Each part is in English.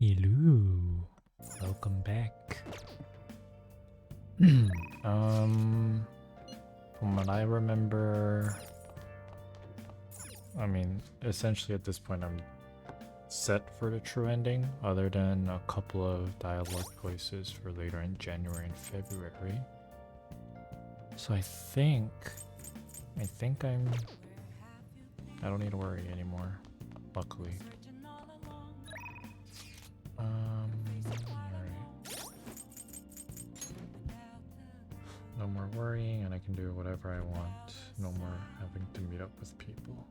Hello, welcome back. From what I remember, I mean, essentially at this point, I'm set for the true ending, other than a couple of dialogue choices for later in January and February. So I don't need to worry anymore, luckily. Alright. No more worrying, and I can do whatever I want. No more having to meet up with people.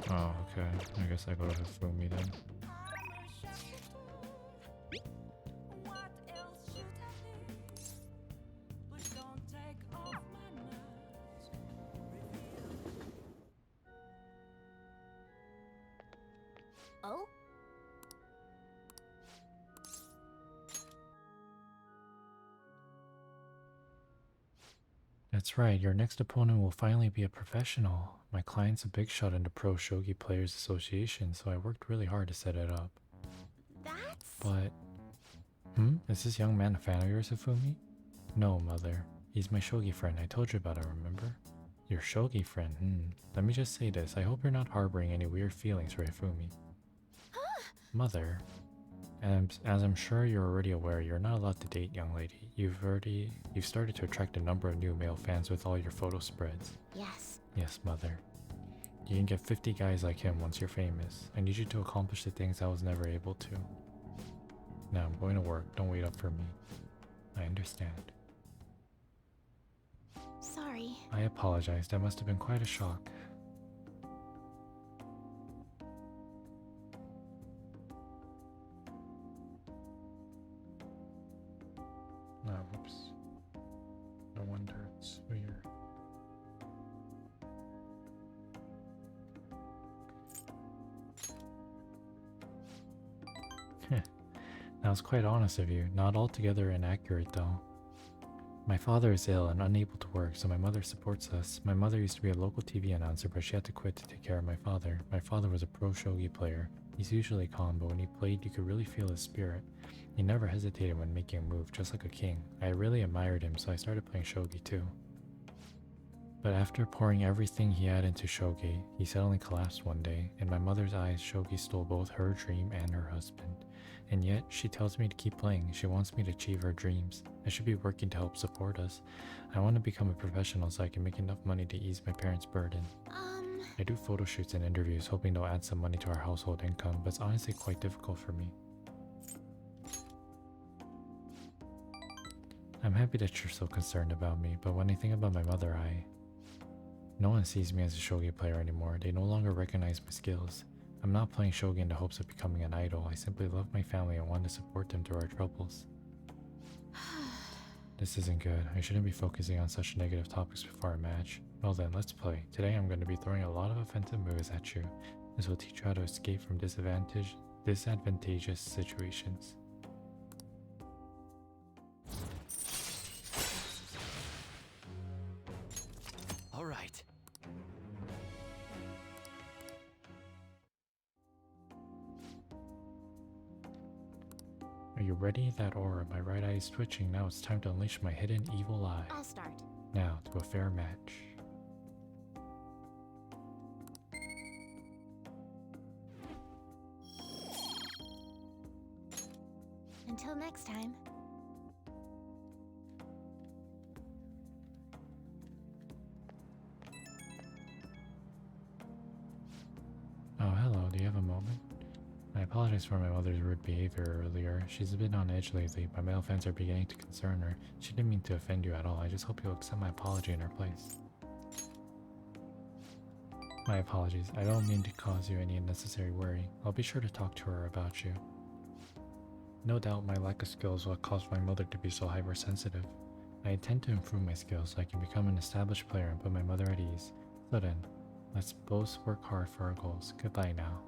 Oh, okay. I guess I go to Hifumi then. Oh? That's right, your next opponent will finally be a professional. My client's a big shot in the Pro Shogi Players Association, so I worked really hard to set it up. That's... But... Is this young man a fan of yours, Hifumi? No, mother. He's my shogi friend. I told you about it, remember? Your shogi friend, Let me just say this. I hope you're not harboring any weird feelings for Hifumi. Mother. And as I'm sure you're already aware, you're not allowed to date, young lady. You've started to attract a number of new male fans with all your photo spreads. Yes. Yes, mother. You can get 50 guys like him once you're famous. I need you to accomplish the things I was never able to. Now I'm going to work. Don't wait up for me. I understand. Sorry. I apologize. That must have been quite a shock. Oh, whoops. No wonder it's weird. That was quite honest of you. Not altogether inaccurate, though. My father is ill and unable to work, so my mother supports us. My mother used to be a local TV announcer, but she had to quit to take care of my father. My father was a pro shogi player. He's usually calm, but when he played, you could really feel his spirit. He never hesitated when making a move, just like a king. I really admired him, so I started playing shogi too. But after pouring everything he had into shogi, he suddenly collapsed one day. In my mother's eyes, shogi stole both her dream and her husband. And yet, she tells me to keep playing. She wants me to achieve our dreams. I should be working to help support us. I want to become a professional so I can make enough money to ease my parents' burden. I do photo shoots and interviews, hoping they'll add some money to our household income, but it's honestly quite difficult for me. I'm happy that you're so concerned about me, but when I think about my mother, no one sees me as a shogi player anymore. They no longer recognize my skills. I'm not playing shogi in the hopes of becoming an idol. I simply love my family and want to support them through our troubles. This isn't good. I shouldn't be focusing on such negative topics before a match. Well then, let's play. Today I'm going to be throwing a lot of offensive moves at you. This will teach you how to escape from disadvantageous situations. All right. Are you ready? That aura, my right eye is twitching. Now it's time to unleash my hidden evil eye. I'll start. Now, to a fair match. Until next time. Oh, hello. Do you have a moment? I apologize for my mother's rude behavior earlier. She's a bit on edge lately. My male fans are beginning to concern her. She didn't mean to offend you at all. I just hope you'll accept my apology in her place. My apologies. I don't mean to cause you any unnecessary worry. I'll be sure to talk to her about you. No doubt my lack of skills will cause my mother to be so hypersensitive. I intend to improve my skills so I can become an established player and put my mother at ease. So then, Let's both work hard for our goals. Goodbye now.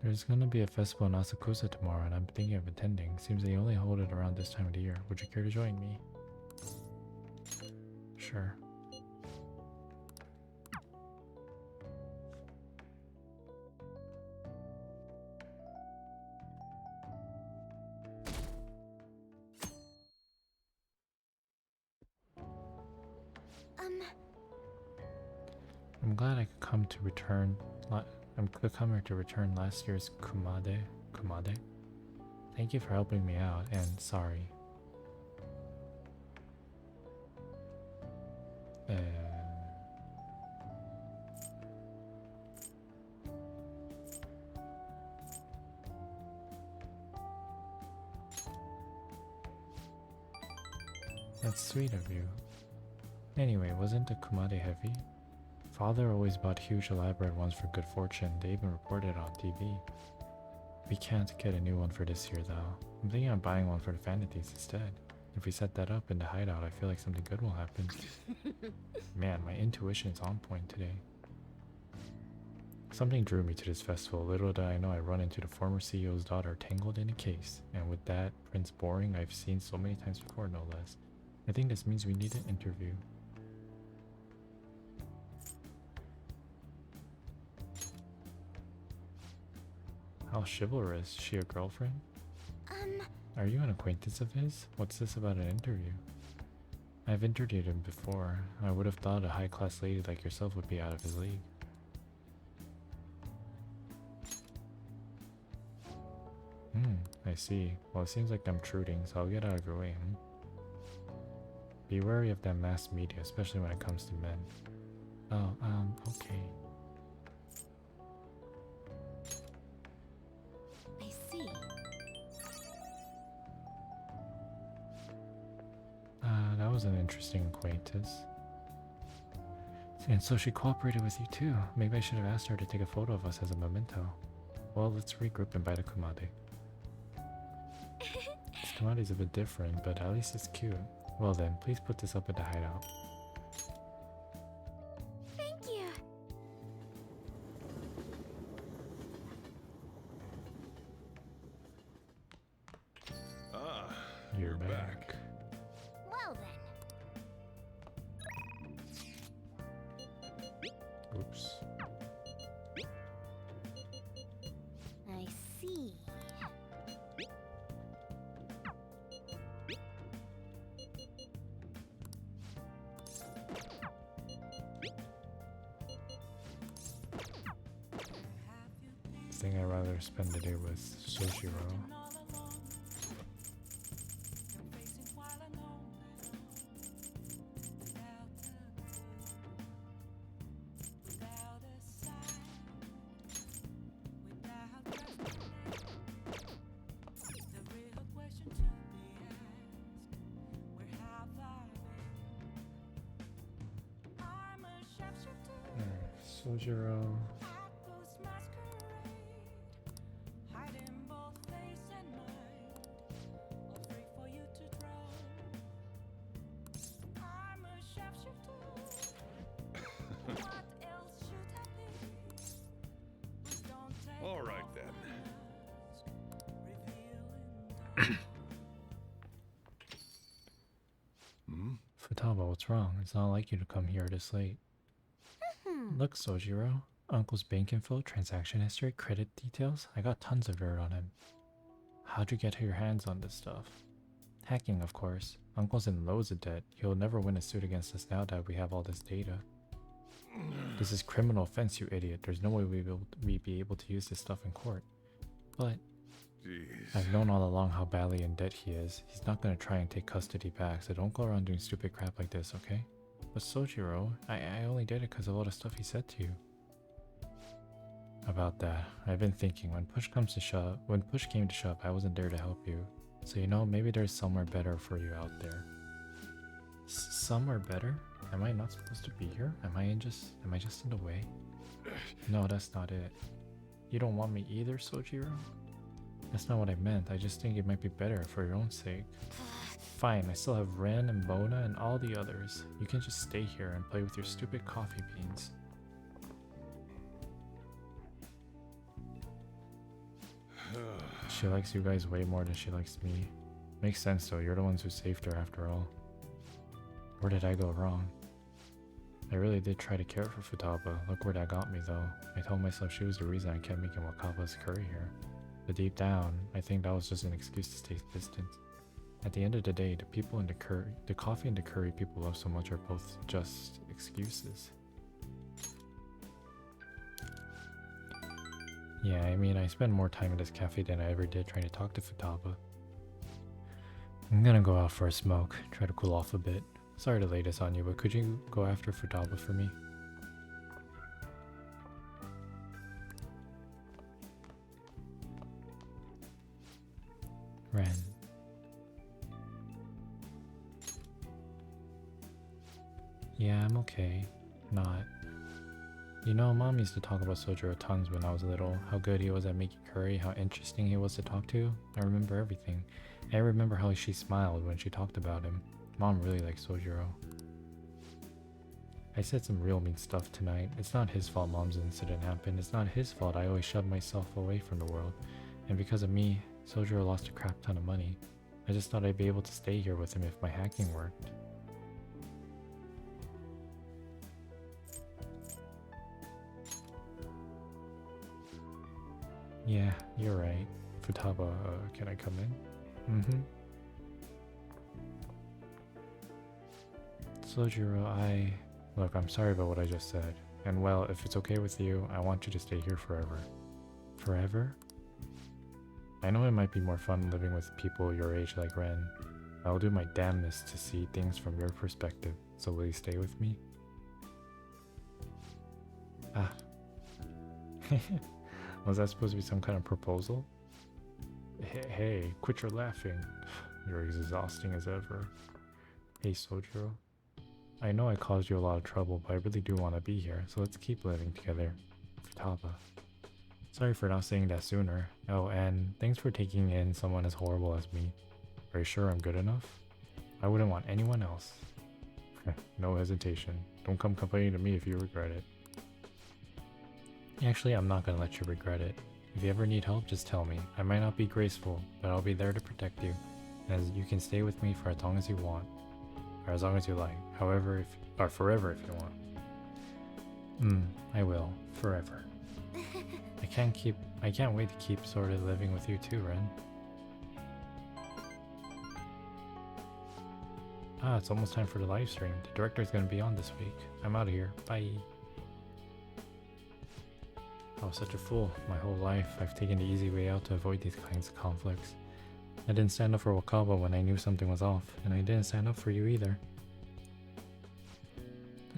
There's gonna be a festival in Asakusa tomorrow and I'm thinking of attending. Seems they only hold it around this time of the year. Would you care to join me? Sure. I'm glad I could come to return. I'm could come here to return last year's Kumade. Kumade. Thank you for helping me out, and sorry. That's sweet of you. Anyway, wasn't the Kumade heavy? Father always bought huge elaborate ones for good fortune. They even reported on TV. We can't get a new one for this year though. I'm thinking of buying one for the Vanities instead. If we set that up in the hideout, I feel like something good will happen. Man, my intuition is on point today. Something drew me to this festival. Little did I know I'd run into the former CEO's daughter tangled in a case. And with that, Prince Boring I've seen so many times before, no less. I think this means we need an interview. How chivalrous. Is she a girlfriend? Are you an acquaintance of his? What's this about an interview? I've interviewed him before. I would have thought a high-class lady like yourself would be out of his league. I see. Well, it seems like I'm intruding, so I'll get out of your way, Be wary of that mass media, especially when it comes to men. Oh, okay. I see. That was an interesting acquaintance. And so she cooperated with you too. Maybe I should have asked her to take a photo of us as a memento. Well, let's regroup and buy the Kumade. This Kumade's a bit different, but at least it's cute. Well then, please put this up at the hideout. Thank you. Ah, You're back. Well then. Oops. I see. I think I'd rather spend the day with Sojiro. Sojiro. all right then. Futaba, what's wrong? It's not like you to come here this late. Look, Sojiro. Uncle's bank info, transaction history, credit details. I got tons of dirt on him. How'd you get your hands on this stuff? Hacking, of course. Uncle's in loads of debt. He'll never win a suit against us now that we have all this data. This is criminal offense, you idiot. There's no way we'd be able to use this stuff in court. But Jeez. I've known all along how badly in debt he is. He's not gonna try and take custody back, so don't go around doing stupid crap like this, okay? But Sojiro, I only did it because of all the stuff he said to you. About that, I've been thinking, when push came to shove, I wasn't there to help you. So you know, maybe there's somewhere better for you out there. Somewhere better? Am I not supposed to be here? Am I just in the way? No, that's not it. You don't want me either, Sojiro? That's not what I meant. I just think it might be better for your own sake. Fine, I still have Ren and Mona and all the others. You can just stay here and play with your stupid coffee beans. She likes you guys way more than she likes me. Makes sense though, you're the ones who saved her after all. Where did I go wrong? I really did try to care for Futaba. Look where that got me though. I told myself she was the reason I kept making Wakaba's curry here. But deep down, I think that was just an excuse to stay distant. At the end of the day, the coffee and the curry people love so much are both just excuses. Yeah, I mean, I spend more time in this cafe than I ever did trying to talk to Futaba. I'm gonna go out for a smoke, try to cool off a bit. Sorry to lay this on you, but could you go after Futaba for me? Ren. Yeah, I'm okay. Not. You know, Mom used to talk about Sojiro tons when I was little, how good he was at making curry, how interesting he was to talk to. I remember everything. I remember how she smiled when she talked about him. Mom really likes Sojiro. I said some real mean stuff tonight. It's not his fault Mom's incident happened. It's not his fault I always shoved myself away from the world. And because of me, Sojiro lost a crap ton of money. I just thought I'd be able to stay here with him if my hacking worked. Yeah, you're right. Futaba, can I come in? Sojiro, Look, I'm sorry about what I just said. And well, if it's okay with you, I want you to stay here forever. Forever? I know it might be more fun living with people your age like Ren. I'll do my damnedest to see things from your perspective, so will you stay with me? Ah. Was that supposed to be some kind of proposal? Hey, quit your laughing. You're as exhausting as ever. Hey, Sojiro. I know I caused you a lot of trouble, but I really do want to be here, so let's keep living together. Futaba. Sorry for not saying that sooner. Oh, and thanks for taking in someone as horrible as me. Are you sure I'm good enough? I wouldn't want anyone else. No hesitation. Don't come complaining to me if you regret it. Actually, I'm not gonna let you regret it. If you ever need help, just tell me. I might not be graceful, but I'll be there to protect you. And you can stay with me for as long as you want. Or as long as you like. However, or forever if you want. I will. Forever. I can't wait to keep sort of living with you too, Ren. Ah, it's almost time for the live stream. The director's gonna be on this week. I'm out of here. Bye. I was such a fool. My whole life, I've taken the easy way out to avoid these kinds of conflicts. I didn't stand up for Wakaba when I knew something was off, and I didn't stand up for you either.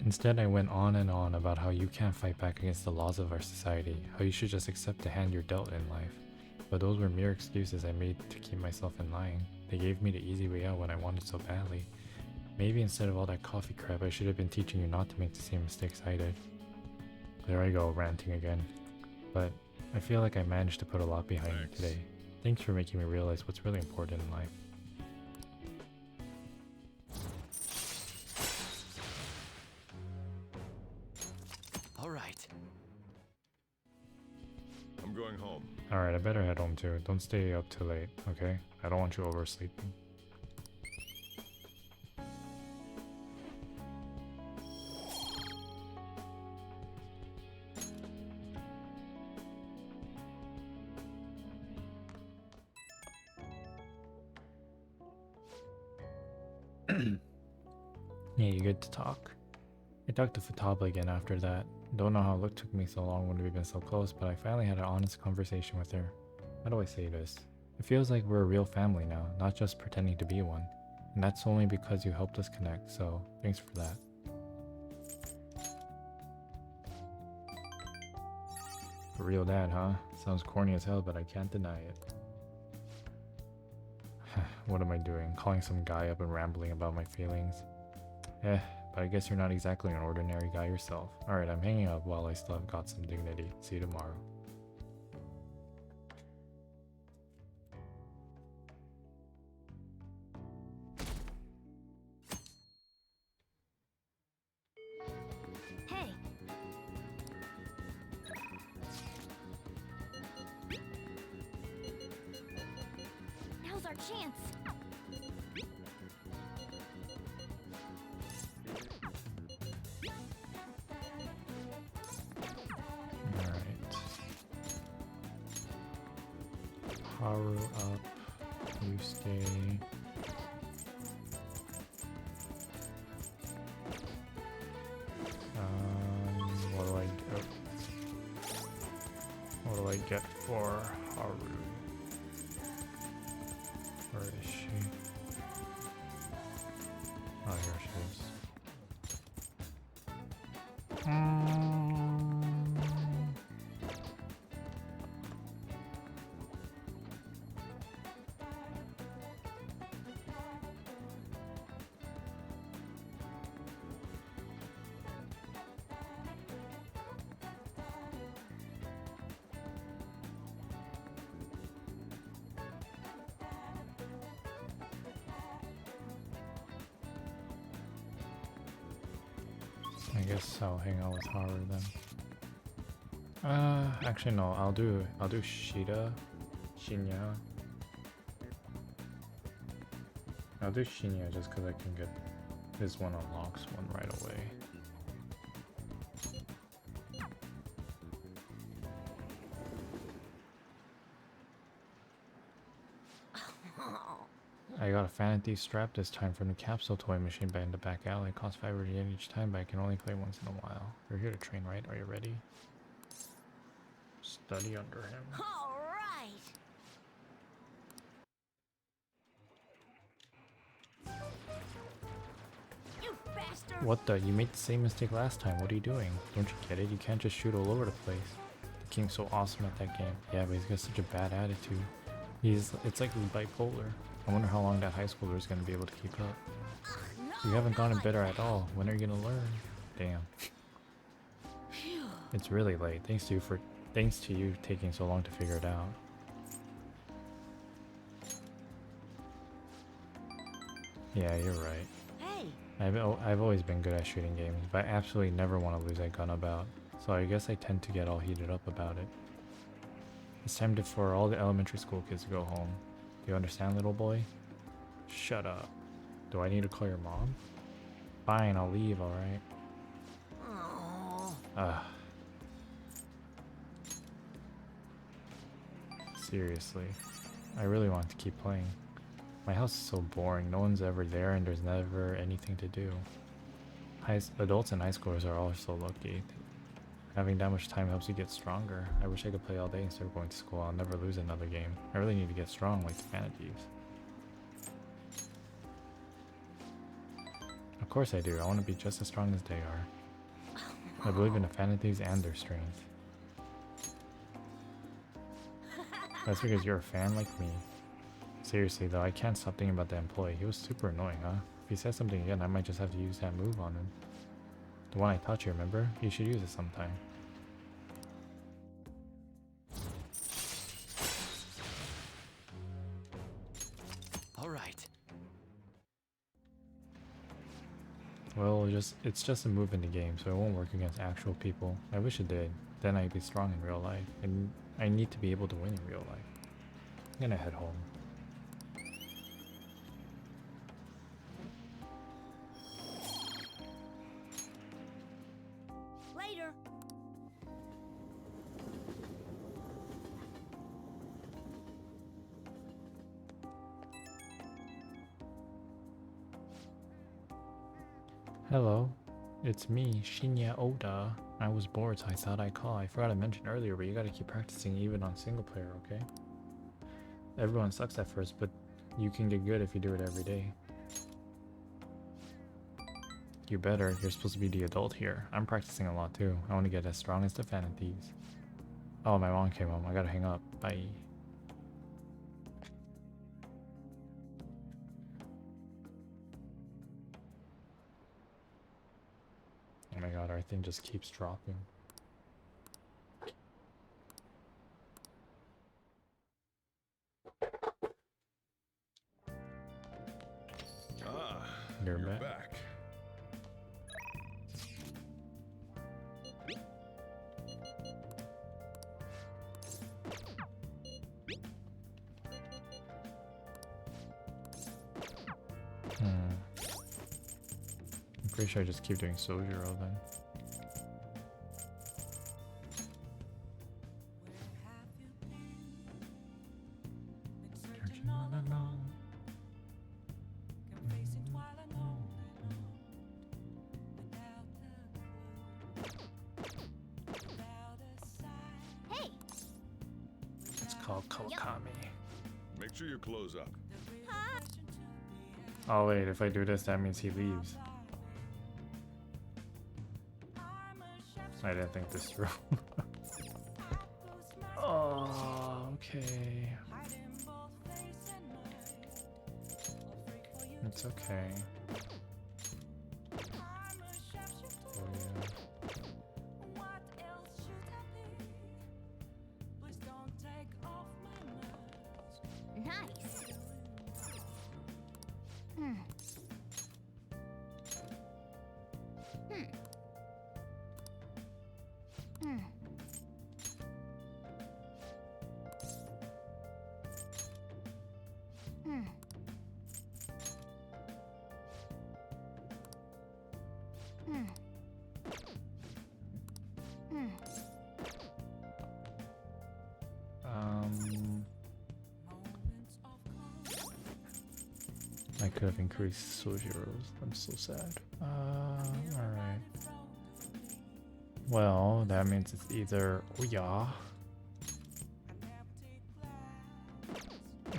Instead, I went on and on about how you can't fight back against the laws of our society, how you should just accept the hand you're dealt in life. But those were mere excuses I made to keep myself in line. They gave me the easy way out when I wanted so badly. Maybe instead of all that coffee crap, I should have been teaching you not to make the same mistakes I did. There I go, ranting again. But I feel like I managed to put a lot behind me today. Thanks for making me realize what's really important in life. All right. I'm going home. Alright, I better head home too. Don't stay up too late, okay? I don't want you oversleeping. Yeah, you good to talk? I talked to Futaba again after that. Don't know how it took me so long when we've been so close, but I finally had an honest conversation with her. How do I say this? It feels like we're a real family now, not just pretending to be one. And that's only because you helped us connect, so thanks for that. A real dad, huh? Sounds corny as hell, but I can't deny it. What am I doing? Calling some guy up and rambling about my feelings? But I guess you're not exactly an ordinary guy yourself. Alright, I'm hanging up while I still have got some dignity. See you tomorrow. chance. Alright. Haru up. You stay. What do I get? What do I get for Haru? Where is she? Oh, here she is. I guess I'll hang out with Haru then. Actually no, I'll do Shinya. I'll do Shinya just because I can get this one unlocks one right away. I got a Fantasy strap this time from the capsule toy machine back in the back alley. It costs 5 yen each time, but I can only play once in a while. You're here to train, right? Are you ready? Study under him. All right. You bastard. What the? You made the same mistake last time. What are you doing? Don't you get it? You can't just shoot all over the place. The king's so awesome at that game. Yeah, but he's got such a bad attitude. It's like he's bipolar. I wonder how long that high schooler is going to be able to keep up. You haven't gotten better at all. When are you going to learn? Damn. It's really late. Thanks to you taking so long to figure it out. Yeah, you're right. Hey. I've always been good at shooting games, but I absolutely never want to lose that gun about. So I guess I tend to get all heated up about it. It's time for all the elementary school kids to go home. Do you understand, little boy? Shut up. Do I need to call your mom? Fine, I'll leave, alright? Oh. Seriously. I really want to keep playing. My house is so boring. No one's ever there and there's never anything to do. Adults and high schoolers are all so lucky. Having that much time helps you get stronger. I wish I could play all day instead of going to school. I'll never lose another game. I really need to get strong like the Fanaties. Of course I do. I want to be just as strong as they are. I believe in the Fanaties and their strength. That's because you're a fan like me. Seriously though, I can't stop thinking about that employee. He was super annoying, huh? If he says something again, I might just have to use that move on him. The one I taught you, remember? You should use it sometime. All right. Well, it's just a move in the game, so it won't work against actual people. I wish it did. Then I'd be strong in real life. And I need to be able to win in real life. I'm gonna head home. Later. Hello, it's me, Shinya Oda. I was bored, so I thought I'd call. I forgot to mention earlier, but you gotta keep practicing even on single player, okay? Everyone sucks at first, but you can get good if you do it every day. You better. You're supposed to be the adult here. I'm practicing a lot too. I want to get as strong as the Fanaties. Oh, my mom came home. I gotta hang up. Bye. Oh my god, our thing just keeps dropping. Ah, You're you're back. back. pretty sure I just keep doing Sojiro then. Hey, It's called Kawakami. Make sure you close up. Oh wait, if I do this, that means he leaves. I didn't think this through. Oh, okay. It's okay. Oh, yeah. nice. Hmm. Hmm. Hmm. Hmm. Hmm. Hmm. I could have increased Sojiro's. I'm so sad. Alright. Well, that means it's either Ouya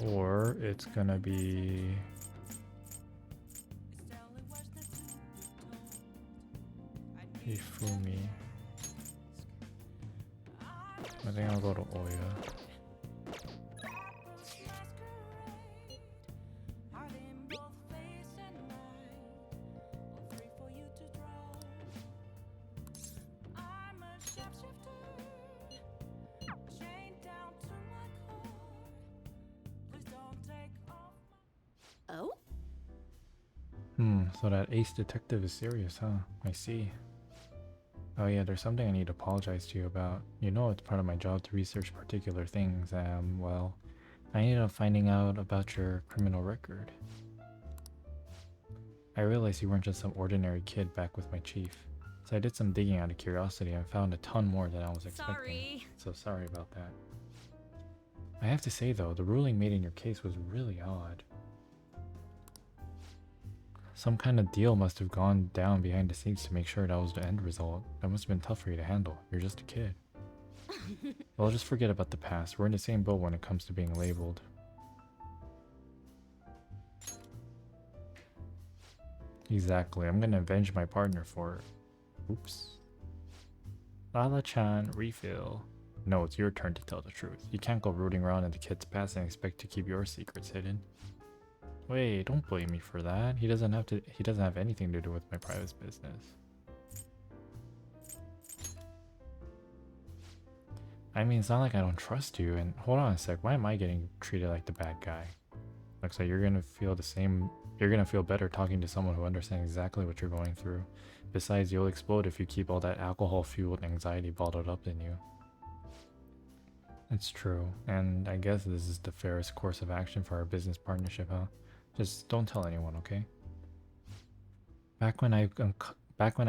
or it's gonna be Hifumi. I think I'll go to Ouya. Oh? So that ace detective is serious, huh? I see. Oh yeah, there's something I need to apologize to you about. You know it's part of my job to research particular things, well, I ended up finding out about your criminal record. I realized you weren't just some ordinary kid back with my chief. So I did some digging out of curiosity and found a ton more than I was expecting. Sorry. So sorry about that. I have to say though, the ruling made in your case was really odd. Some kind of deal must have gone down behind the scenes to make sure that was the end result. That must have been tough for you to handle. You're just a kid. Well, just forget about the past. We're in the same boat when it comes to being labeled. Exactly. I'm gonna avenge my partner for it. Oops. Lala-chan, refill. No, it's your turn to tell the truth. You can't go rooting around in the kid's past and expect to keep your secrets hidden. Wait, don't blame me for that. He doesn't have anything to do with my private business. I mean, it's not like I don't trust you, and hold on a sec, why am I getting treated like the bad guy? Looks like you're gonna feel the same, you're gonna feel better talking to someone who understands exactly what you're going through. Besides, you'll explode if you keep all that alcohol-fueled anxiety bottled up in you. It's true, and I guess this is the fairest course of action for our business partnership, huh? Just don't tell anyone, okay? Back when I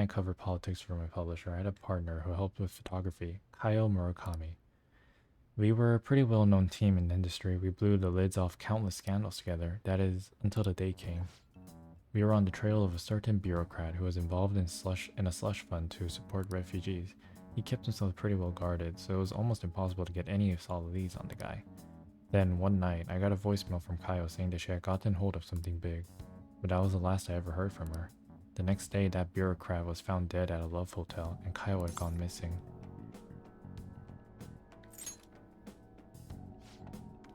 covered politics for my publisher, I had a partner who helped with photography, Kaio Murakami. We were a pretty well-known team in the industry. We blew the lids off countless scandals together, that is, until the day came. We were on the trail of a certain bureaucrat who was involved in a slush fund to support refugees. He kept himself pretty well guarded, so it was almost impossible to get any solid leads on the guy. Then, one night, I got a voicemail from Kaio saying that she had gotten hold of something big, but that was the last I ever heard from her. The next day, that bureaucrat was found dead at a love hotel, and Kaio had gone missing.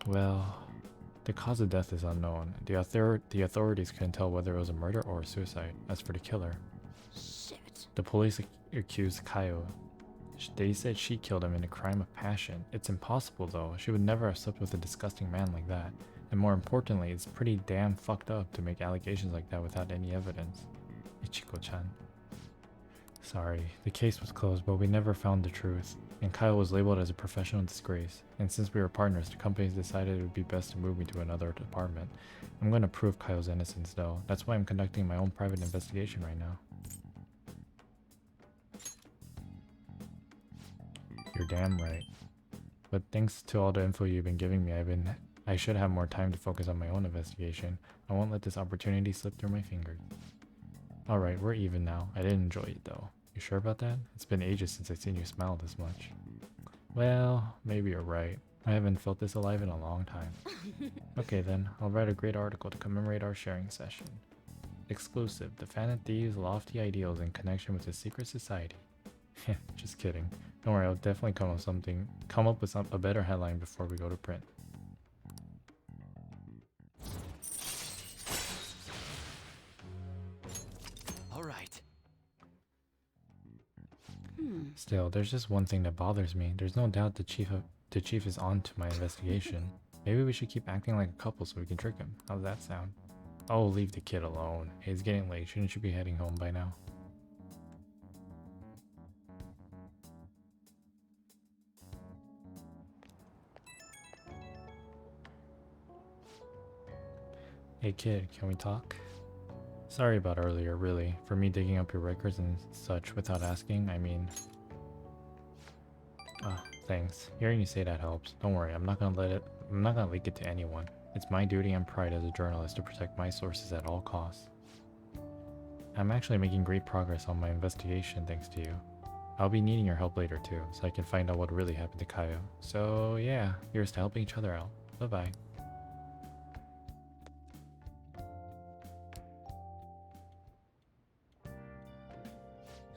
Well, the cause of death is unknown. The authorities couldn't tell whether it was a murder or a suicide. As for the killer, Shit. the police accused Kaio. They said she killed him in a crime of passion. It's impossible though. She would never have slept with a disgusting man like that. And more importantly, it's pretty damn fucked up to make allegations like that without any evidence. Ichiko-chan. Sorry, the case was closed, but we never found the truth. And Kyle was labeled as a professional disgrace. And since we were partners, the companies decided it would be best to move me to another department. I'm going to prove Kyle's innocence though. That's why I'm conducting my own private investigation right now. You're damn right. But thanks to all the info you've been giving me, I should have more time to focus on my own investigation. I won't let this opportunity slip through my fingers. Alright, we're even now. I didn't enjoy it though. You sure about that? It's been ages since I've seen you smile this much. Well, maybe you're right. I haven't felt this alive in a long time. Okay then, I'll write a great article to commemorate our sharing session. Exclusive, the Fan and Thieves' lofty ideals in connection with a secret society. Just kidding. Don't worry, I'll definitely come up with a better headline before we go to print. All right. Still, there's just one thing that bothers me. There's no doubt the chief is on to my investigation. Maybe we should keep acting like a couple so we can trick him. How's that sound? Oh, leave the kid alone. Hey, it's getting late. Shouldn't you be heading home by now? Hey kid, can we talk? Sorry about earlier, really. For me digging up your records and such without asking, I mean... Ah, thanks. Hearing you say that helps. Don't worry, I'm not gonna leak it to anyone. It's my duty and pride as a journalist to protect my sources at all costs. I'm actually making great progress on my investigation thanks to you. I'll be needing your help later too, so I can find out what really happened to Kaio. So yeah, here's to helping each other out. Bye-bye.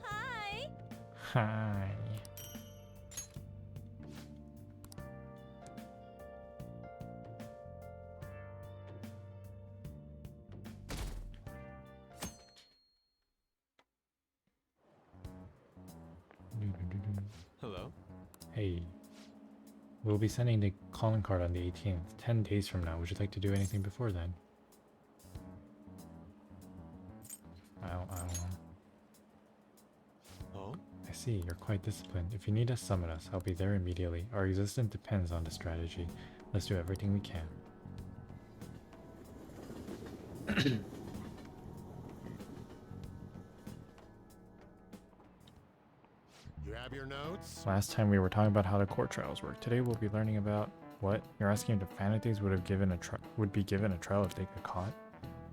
Hi. Hi. Hello? Hey. We'll be sending the calling card on the 18th, 10 days from now. Would you like to do anything before then? I don't know. Oh? I see, you're quite disciplined. If you need us, summon us. I'll be there immediately. Our existence depends on the strategy. Let's do everything we can. You have your notes? Last time we were talking about how the court trials work. Today we'll be learning about what? You're asking if the Fanates would be given a trial if they got caught?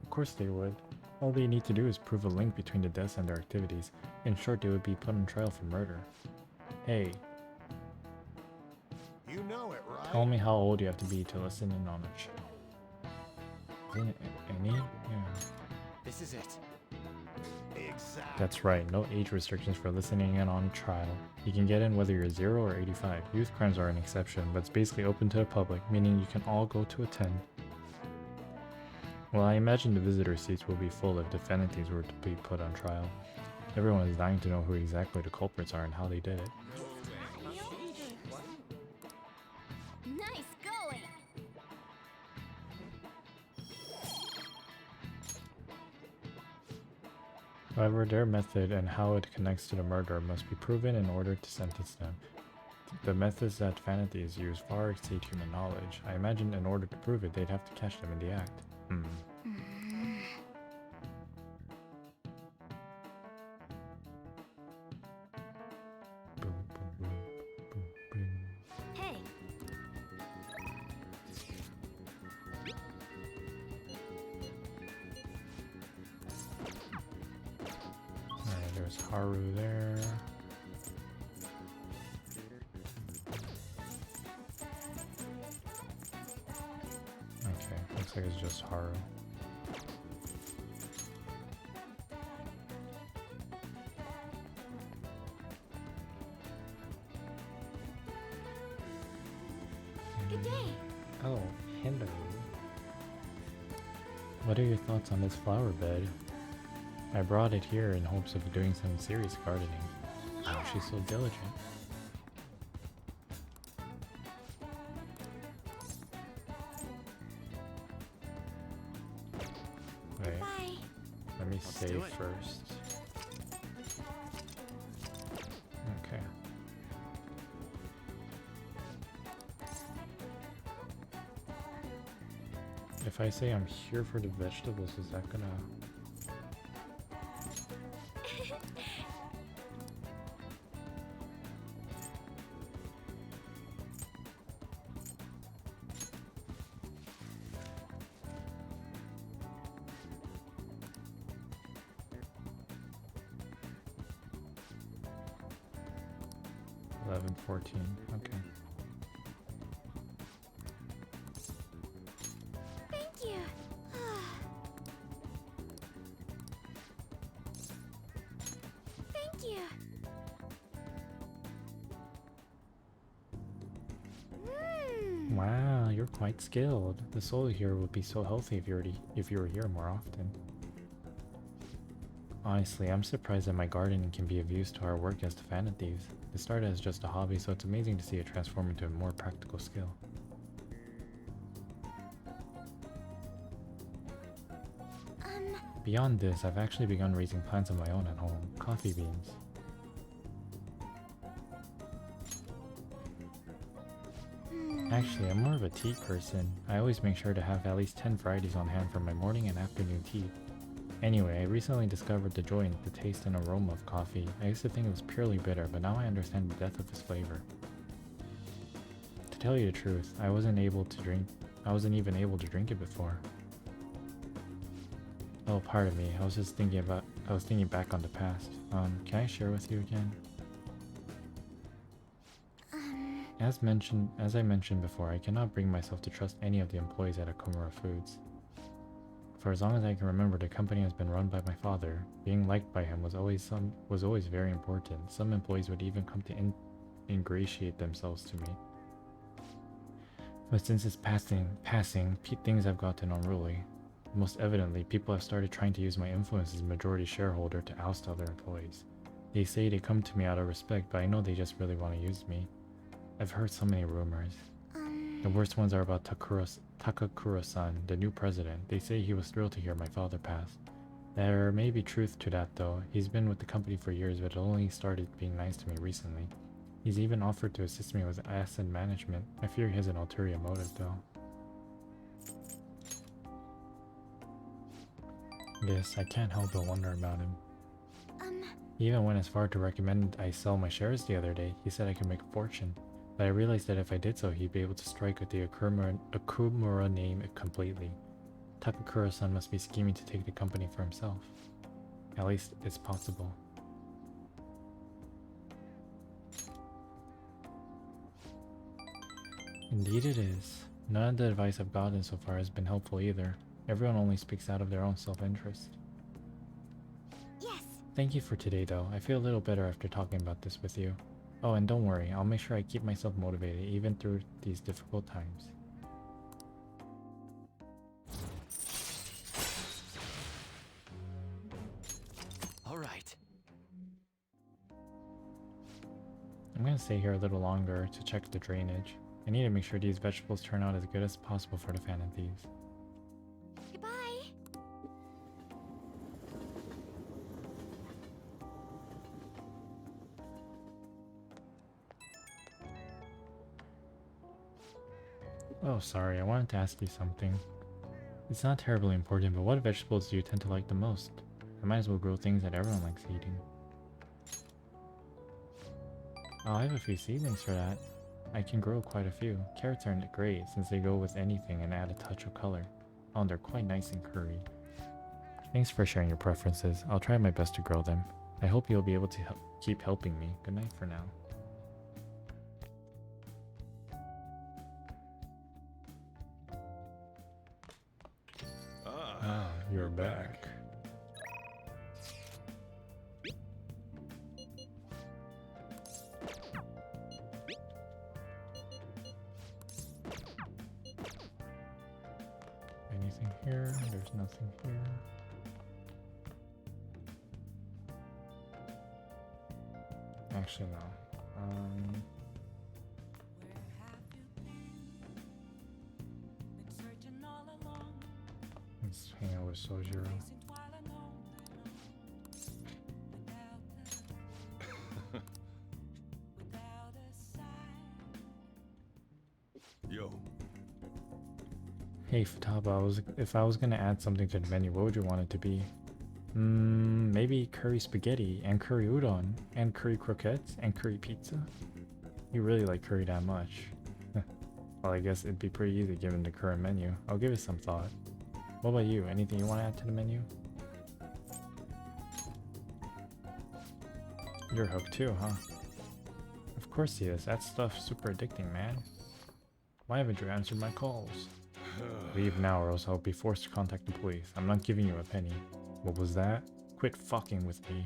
Of course they would. All they need to do is prove a link between the deaths and their activities. In short, they would be put on trial for murder. Hey, You know it, right? tell me how old you have to be to listen in on a show. Isn't it any? Yeah. This is it. Exactly. That's right, no age restrictions for listening in on trial. You can get in whether you're 0 or 85. Youth crimes are an exception, but it's basically open to the public, meaning you can all go to attend. Well, I imagine the visitor seats will be full if defendants were to be put on trial. Everyone is dying to know who exactly the culprits are and how they did it. Nice going. However, their method and how it connects to the murder must be proven in order to sentence them. The methods that Fanates use far exceed human knowledge. I imagine in order to prove it, they'd have to catch them in the act. Boom, boom, boom, boom, boom. Hey. Alright, there's Haru there. Okay, looks like it's just Haru. Good day. Oh, hello. What are your thoughts on this flower bed? I brought it here in hopes of doing some serious gardening. Wow, she's so diligent. Wait, Bye. let me Let's do save it. first. Okay. If I say I'm here for the vegetables, is that gonna... 11:14. Okay. Thank you. Thank you. Wow, you're quite skilled. The soil here would be so healthy if you were here more often. Honestly, I'm surprised that my gardening can be of use to our work as the Fan of Thieves. It started as just a hobby, so it's amazing to see it transform into a more practical skill. Beyond this, I've actually begun raising plants of my own at home. Coffee beans. Actually, I'm more of a tea person. I always make sure to have at least 10 varieties on hand for my morning and afternoon tea. Anyway, I recently discovered the joy in the taste and aroma of coffee. I used to think it was purely bitter, but now I understand the depth of its flavor. To tell you the truth, I wasn't even able to drink it before. Oh, pardon me. I was thinking back on the past. Can I share with you again? As I mentioned before, I cannot bring myself to trust any of the employees at Akomura Foods. For as long as I can remember, the company has been run by my father. Being liked by him was always very important. Some employees would even come to ingratiate themselves to me. But since his passing, things have gotten unruly. Most evidently, people have started trying to use my influence as a majority shareholder to oust other employees. They say they come to me out of respect, but I know they just really want to use me. I've heard so many rumors. The worst ones are about Takakura-san, the new president. They say he was thrilled to hear my father pass. There may be truth to that though. He's been with the company for years, but only started being nice to me recently. He's even offered to assist me with asset management. I fear he has an ulterior motive though. Yes, I can't help but wonder about him. He even went as far to recommend I sell my shares the other day. He said I could make a fortune. But I realized that if I did so, he'd be able to strike with the Akumura name completely. Takakura-san must be scheming to take the company for himself. At least, it's possible. Indeed it is. None of the advice I've gotten so far has been helpful either. Everyone only speaks out of their own self-interest. Yes. Thank you for today though. I feel a little better after talking about this with you. Oh, and don't worry, I'll make sure I keep myself motivated even through these difficult times. All right. I'm gonna stay here a little longer to check the drainage. I need to make sure these vegetables turn out as good as possible for the Fan of Thieves. Goodbye. Oh, sorry, I wanted to ask you something. It's not terribly important, but what vegetables do you tend to like the most? I might as well grow things that everyone likes eating. Oh, I have a few seedlings for that. I can grow quite a few. Carrots aren't great since they go with anything and add a touch of color. Oh, and they're quite nice and curried. Thanks for sharing your preferences. I'll try my best to grow them. I hope you'll be able to keep helping me. Good night for now. Ah, you're back. Anything here? There's nothing here. Actually, no. Let's hang out with Sojiro. Yo, Hey Futaba, if I was gonna add something to the menu, what would you want it to be? Maybe curry spaghetti, and curry udon, and curry croquettes, and curry pizza? You really like curry that much. Well, I guess it'd be pretty easy given the current menu. I'll give it some thought. What about you? Anything you want to add to the menu? You're hooked too, huh? Of course he is. That stuff's super addicting, man. Why haven't you answered my calls? Leave now or else I'll be forced to contact the police. I'm not giving you a penny. What was that? Quit fucking with me.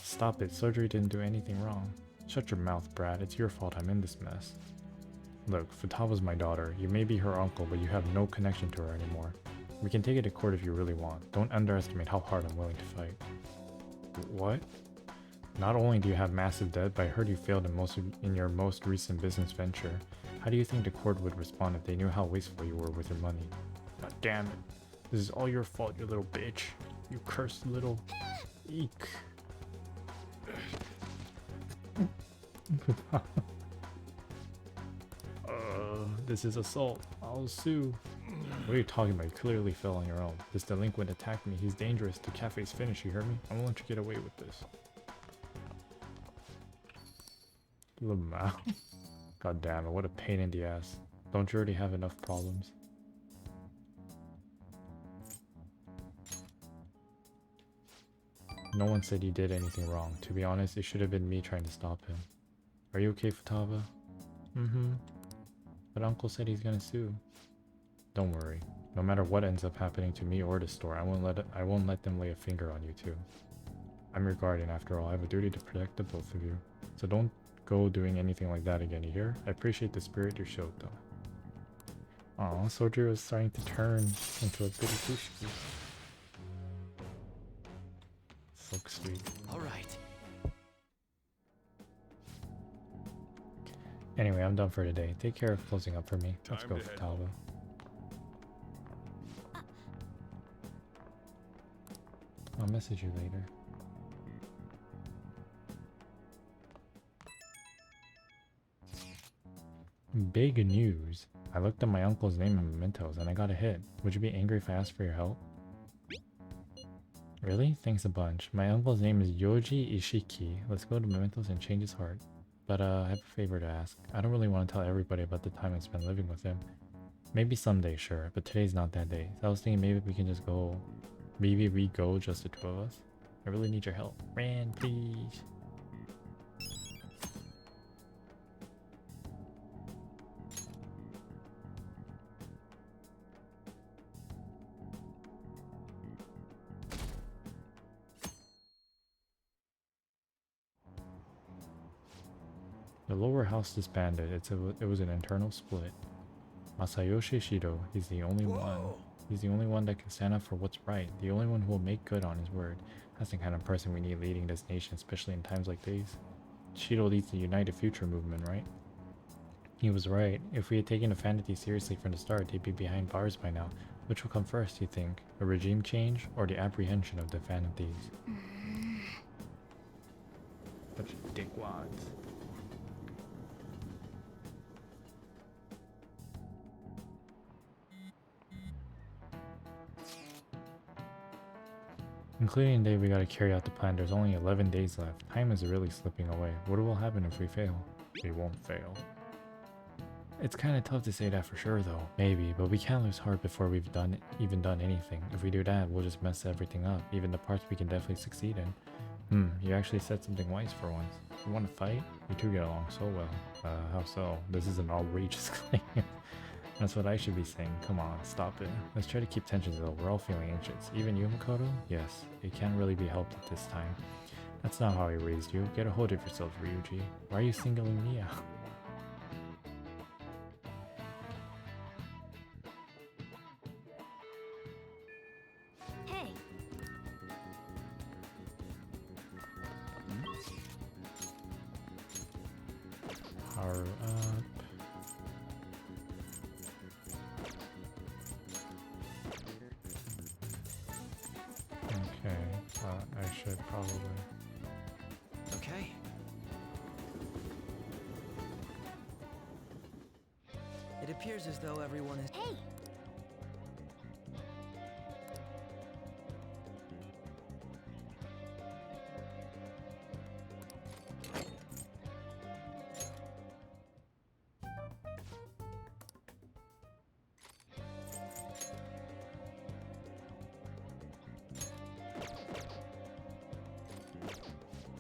Stop it. Surgery didn't do anything wrong. Shut your mouth, Brad. It's your fault I'm in this mess. Look, Futaba's my daughter. You may be her uncle, but you have no connection to her anymore. We can take it to court if you really want. Don't underestimate how hard I'm willing to fight. What? Not only do you have massive debt, but I heard you failed in your most recent business venture. How do you think the court would respond if they knew how wasteful you were with your money? God damn it. This is all your fault, you little bitch. You cursed little... Eek. This is assault. I'll sue. What are you talking about? You clearly fell on your own. This delinquent attacked me. He's dangerous. The cafe's finished, you heard me? I won't let you get away with this. Lamau. God damn it, what a pain in the ass. Don't you already have enough problems? No one said he did anything wrong. To be honest, it should have been me trying to stop him. Are you okay, Futaba? Mm-hmm. But Uncle said he's gonna sue. Don't worry. No matter what ends up happening to me or the store, I won't let them lay a finger on you too. I'm your guardian after all. I have a duty to protect the both of you. So don't go doing anything like that again, you hear? I appreciate the spirit you showed though. Aw, Soldier was starting to turn into a goody two-shoes. So sweet. Alright. Anyway, I'm done for today. Take care of closing up for me. Let's Time go, to head Futaba. home. I'll message you later. Big news. I looked up my uncle's name in mementos and I got a hit. Would you be angry if I asked for your help? Really? Thanks a bunch. My uncle's name is Yoji Ishiki. Let's go to mementos and change his heart. But I have a favor to ask. I don't really want to tell everybody about the time I spent living with him. Maybe someday, sure, but today's not that day. So I was thinking maybe we can just go... Maybe we go just the two of us? I really need your help. Ran, please. The lower house disbanded. It was an internal split. Masayoshi Shido, he's the only one. He's the only one that can stand up for what's right. The only one who will make good on his word. That's the kind of person we need leading this nation, especially in times like these. Shido leads the United Future movement, right? He was right. If we had taken the Vanity seriously from the start, they'd be behind bars by now. Which will come first, you think? A regime change or the apprehension of the Vanities? Bunch of dickwads. Including the day we gotta carry out the plan, there's only 11 days left. Time is really slipping away. What will happen if we fail? We won't fail. It's kinda tough to say that for sure though. Maybe, but we can't lose heart before we've even done anything. If we do that, we'll just mess everything up. Even the parts we can definitely succeed in. You actually said something wise for once. You wanna fight? You two get along so well. How so? This is an outrageous claim. That's what I should be saying. Come on, stop it. Let's try to keep tensions low. We're all feeling anxious. Even you, Makoto? Yes, it can't really be helped at this time. That's not how I raised you. Get a hold of yourself, Ryuji. Why are you singling me out? Hey, Power up. Okay, I should probably... Okay. It appears as though everyone is... hey!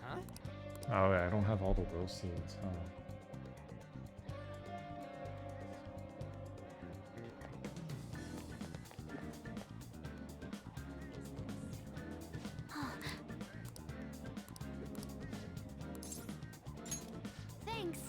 Huh? Oh, I don't have all the will seeds, huh? Thanks.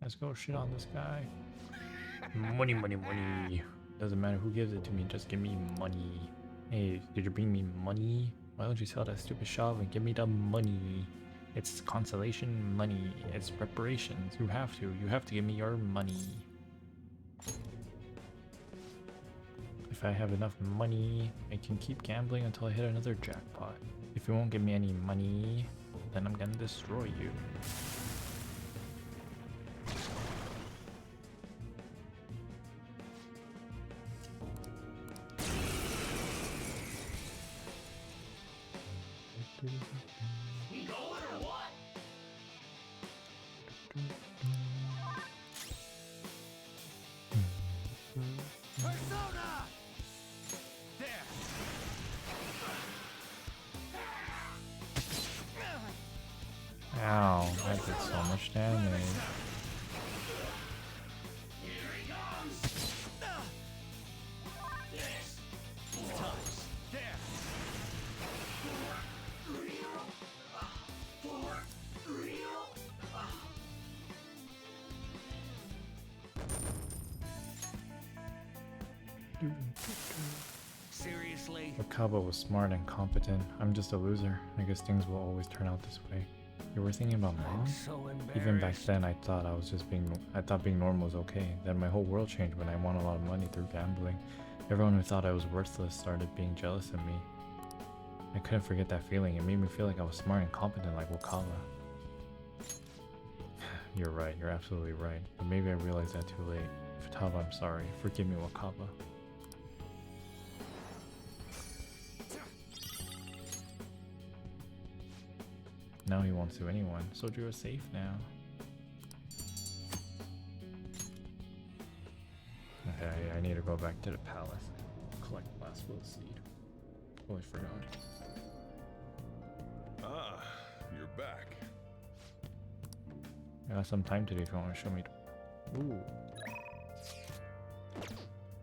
Let's go shit on this guy. Money, money, money. Doesn't matter who gives it to me, just give me money. Hey, did you bring me money? Why don't you sell that stupid shop and give me the money? It's consolation money. It's reparations. You have to. You have to give me your money. If I have enough money, I can keep gambling until I hit another jackpot. If you won't give me any money, then I'm gonna destroy you. Persona! There! Ow, that did so much damage. There! Seriously? Wakaba was smart and competent. I'm just a loser. I guess things will always turn out this way. You were thinking about mom? So embarrassed. Even back then, I thought I thought being normal was okay. Then my whole world changed when I won a lot of money through gambling. Everyone who thought I was worthless started being jealous of me. I couldn't forget that feeling. It made me feel like I was smart and competent like Wakaba. You're right. You're absolutely right. But maybe I realized that too late. Futaba, I'm sorry. Forgive me, Wakaba. Now he won't sue anyone. Soju is safe now. Okay, I need to go back to the palace. Collect last will seed. Oh, I forgot. Ah, you're back. I got some time today if you want to show me. Ooh.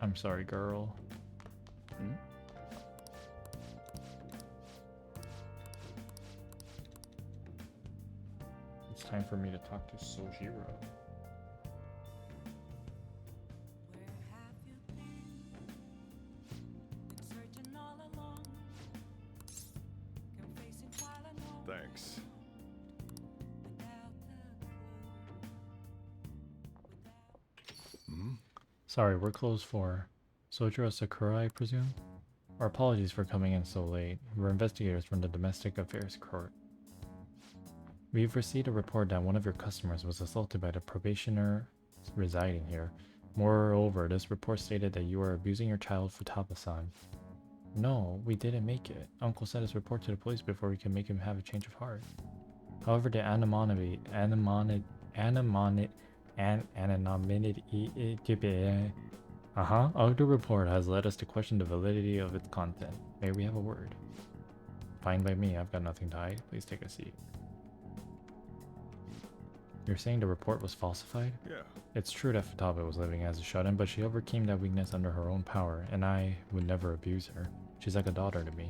I'm sorry, girl. Hmm? It's time for me to talk to Sojiro. Where have you been? Been searching all along. Confessing while I know Thanks. without the clue. Hmm? Sorry, we're closed for Sojiro Sakura, I presume? Our apologies for coming in so late. We're investigators from the Domestic Affairs Court. We've received a report that one of your customers was assaulted by the probationer residing here. Moreover, this report stated that you are abusing your child, Futaba-san. No, we didn't make it. Uncle sent his report to the police before we could make him have a change of heart. However, the anonymity of the report has led us to question the validity of its content. May we have a word? Fine by me, I've got nothing to hide. Please take a seat. You're saying the report was falsified? Yeah. It's true that Futaba was living as a shut-in, but she overcame that weakness under her own power, and I would never abuse her. She's like a daughter to me.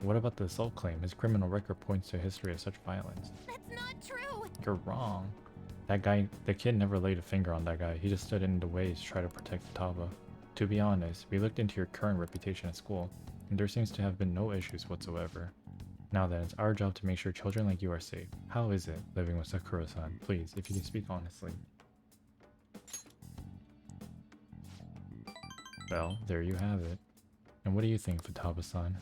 What about the assault claim? His criminal record points to a history of such violence. That's not true. You're wrong. That guy, the kid never laid a finger on that guy. He just stood in the way to try to protect Futaba. To be honest, we looked into your current reputation at school, and there seems to have been no issues whatsoever. Now then, it's our job to make sure children like you are safe. How is it living with Sakura-san? Please, if you can speak honestly. Well, there you have it. And what do you think, Futaba-san?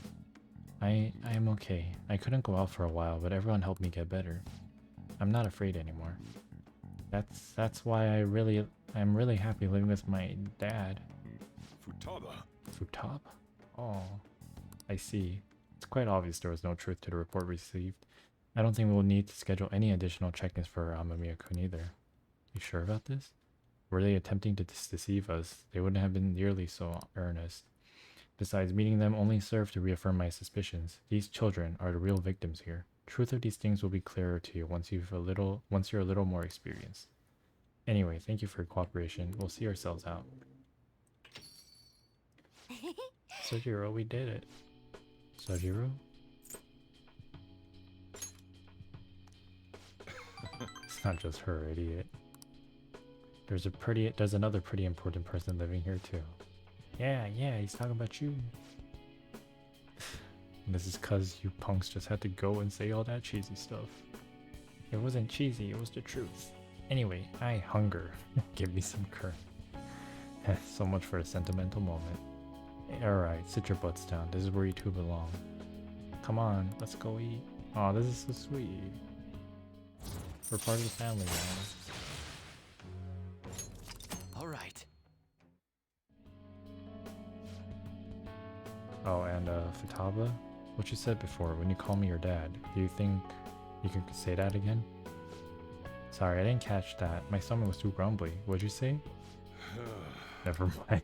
I am okay. I couldn't go out for a while, but everyone helped me get better. I'm not afraid anymore. That's why I'm really happy living with my dad. Futaba. Futaba? Oh, I see. It's quite obvious there was no truth to the report received. I don't think we'll need to schedule any additional check-ins for Amamiya-kun either. You sure about this? Were they attempting to deceive us? They wouldn't have been nearly so earnest. Besides, meeting them only served to reaffirm my suspicions. These children are the real victims here. Truth of these things will be clearer to you once you're a little more experienced. Anyway, thank you for your cooperation. We'll see ourselves out. Sojiro, we did it. Sojiro? It's not just her, idiot. There's another pretty important person living here too. Yeah, he's talking about you. And this is cause you punks just had to go and say all that cheesy stuff. It wasn't cheesy, it was the truth. Anyway, I hunger. Give me some curry. So much for a sentimental moment. Alright, sit your butts down. This is where you two belong. Come on, let's go eat. Aw, this is so sweet. We're part of the family now. All right. Oh, and Futaba? What you said before, when you call me your dad, do you think you can say that again? Sorry, I didn't catch that. My stomach was too grumbly. What'd you say? Never mind.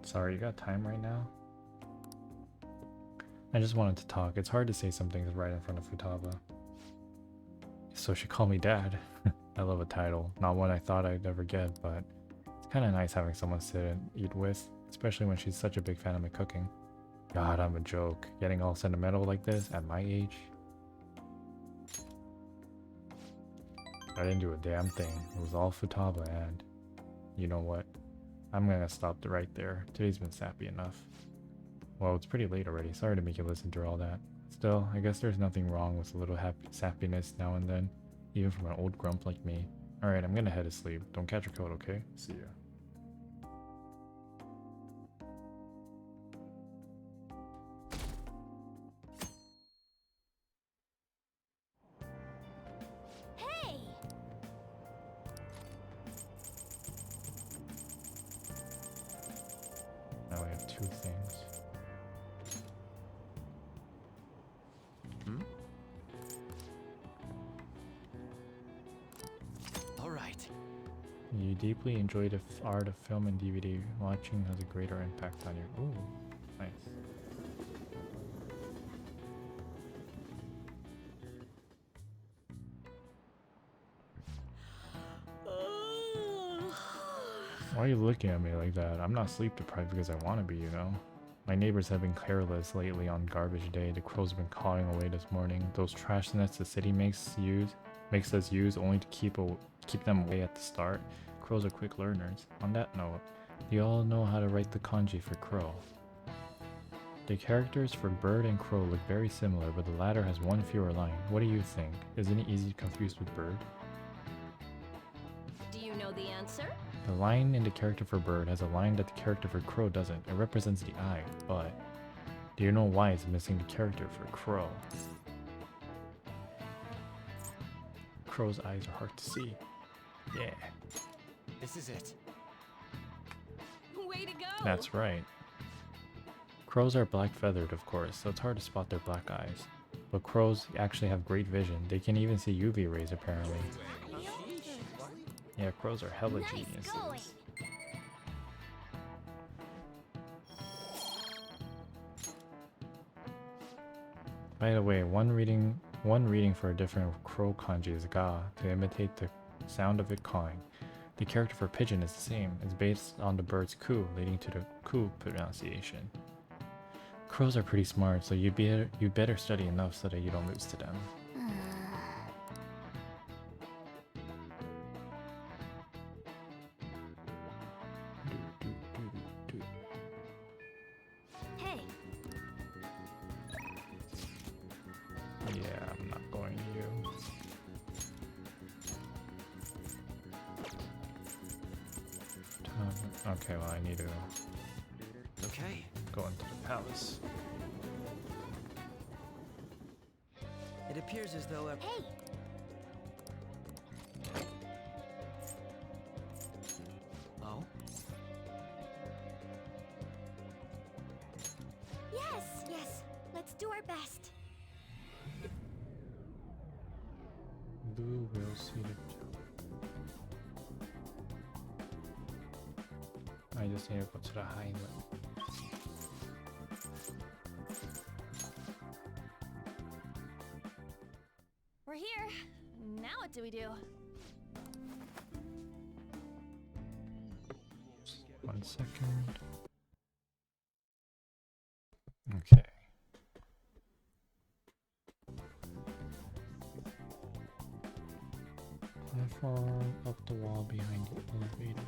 Sorry, you got time right now? I just wanted to talk. It's hard to say some things right in front of Futaba. So she called me dad. I love a title. Not one I thought I'd ever get, but it's kind of nice having someone sit and eat with, especially when she's such a big fan of my cooking. God, I'm a joke. Getting all sentimental like this at my age. I didn't do a damn thing. It was all Futaba, and you know what? I'm gonna stop right there. Today's been sappy enough. Well, it's pretty late already. Sorry to make you listen through all that. Still, I guess there's nothing wrong with a little sappiness now and then, even from an old grump like me. Alright, I'm gonna head to sleep. Don't catch a cold, okay? See ya. Hey! Now we have two things. Hmm? All right. You deeply enjoy the art of film and DVD. Watching has a greater impact on you. Ooh, nice. Why are you looking at me like that? I'm not sleep deprived because I want to be, you know? My neighbors have been careless lately on garbage day. The crows have been cawing away this morning. Those trash nets the city makes us use only to keep them away at the start. Crows are quick learners. On that note, do you all know how to write the kanji for crow? The characters for bird and crow look very similar, but the latter has one fewer line. What do you think? Isn't it easy to confuse with bird? Do you know the answer? The line in the character for bird has a line that the character for crow doesn't. It represents the eye, but do you know why it's missing the character for crow? Crow's eyes are hard to see. Yeah, This is it. Way to go! that's right. Crows are black feathered, of course, so it's hard to spot their black eyes. But crows actually have great vision. They can even see UV rays, apparently. Yeah, crows are hella Nice geniuses. going. By the way, one reading for a different crow kanji is ga, to imitate the sound of it cawing. The character for pigeon is the same. It's based on the bird's coo, leading to the ku pronunciation. Crows are pretty smart, so you'd better study enough so that you don't lose to them. Hey, Yeah, I'm not going to you. Okay, well I need to Okay. go into the palace. It appears as though hey! Let's do our best. Blue will seated. I just need to go to the Highland. We're here. Now what do we do? 1 second. Okay. Platform up the wall behind the elevator.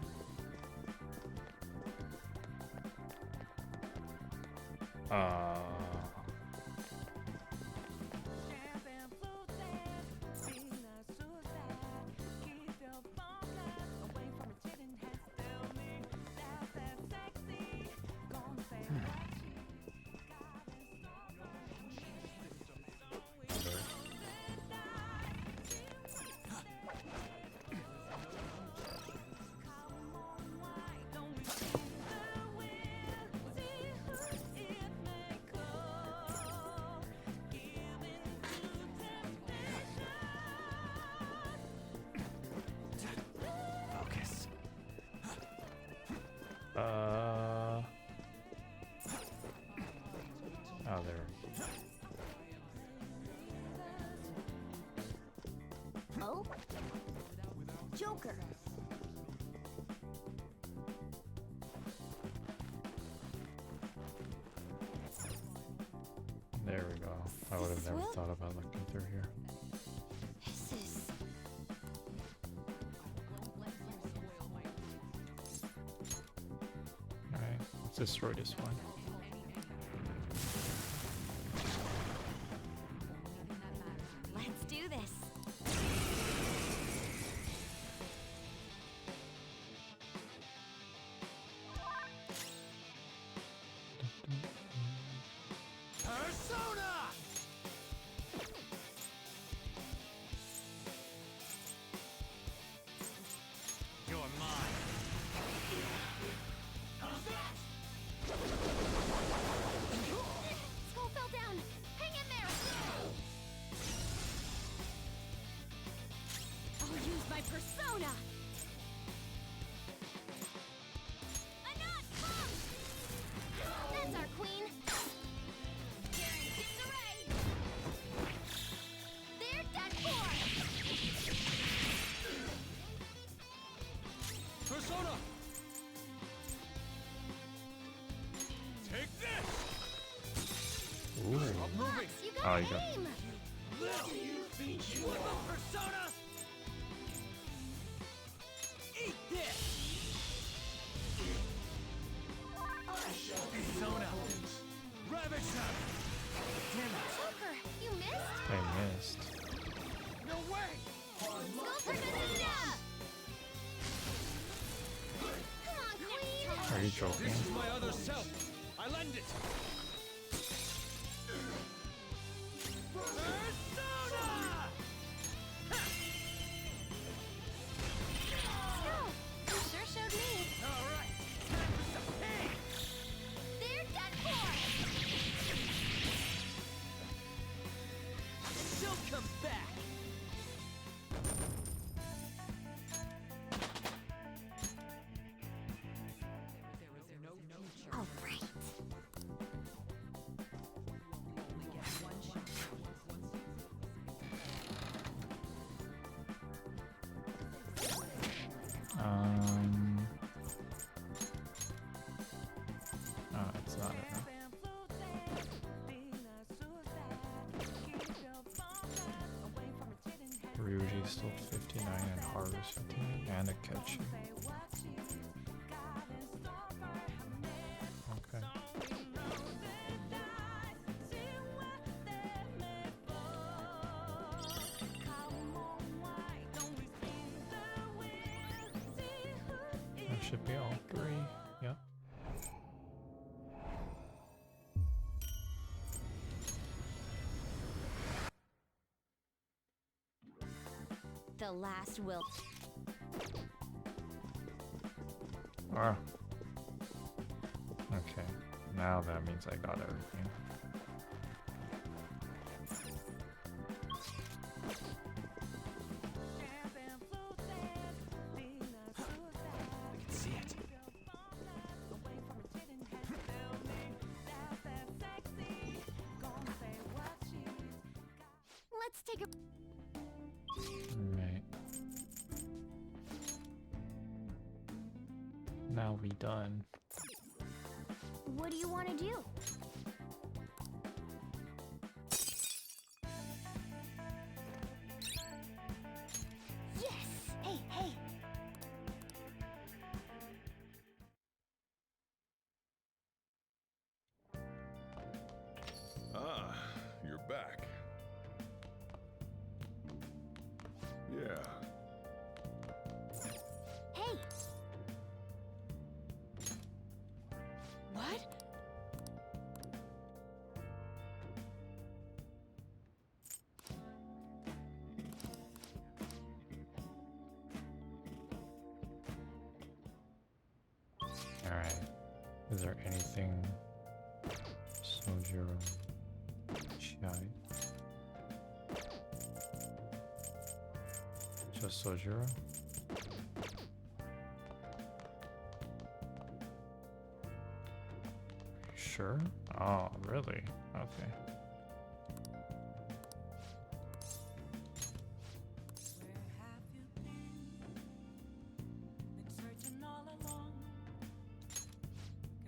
Focus. Oh, there. Oh? Joker. There we go. I would have never thought about looking through here. This is... Alright, let's destroy this one. Let's do this. Persona! You're mine. Skull fell down. Hang in there. I'll use my persona. A knot, come! That's our queen. Daring disarray. They're dead for. Persona! Take this! Ooh. I'm moving! You Oh, got you got- aim. Little you think you are Persona? Eat this! Persona! Ravage them! Damn it! Joker, you missed? I missed. No way! Skull Persona! Come on, queen. Are you joking? This is my other self! I lend it! Persona! Skull, you sure showed me. Alright, time for some pain! They're dead for. She'll come back! All right. Oh, it's not enough. Ryuji's still 59 and Haru's 59 and Akechi. Okay. That should be all three. Yep. The last will. Ah. Okay. Now that means I got everything. shall be done. What do you want to do? Yes! Hey, hey! Ah, you're back. Yeah. Hey! What? Alright. Is there anything Sojiro Chai? Just Sojiro? Sure? Oh, really? Okay. Where have you been? Been searching all along.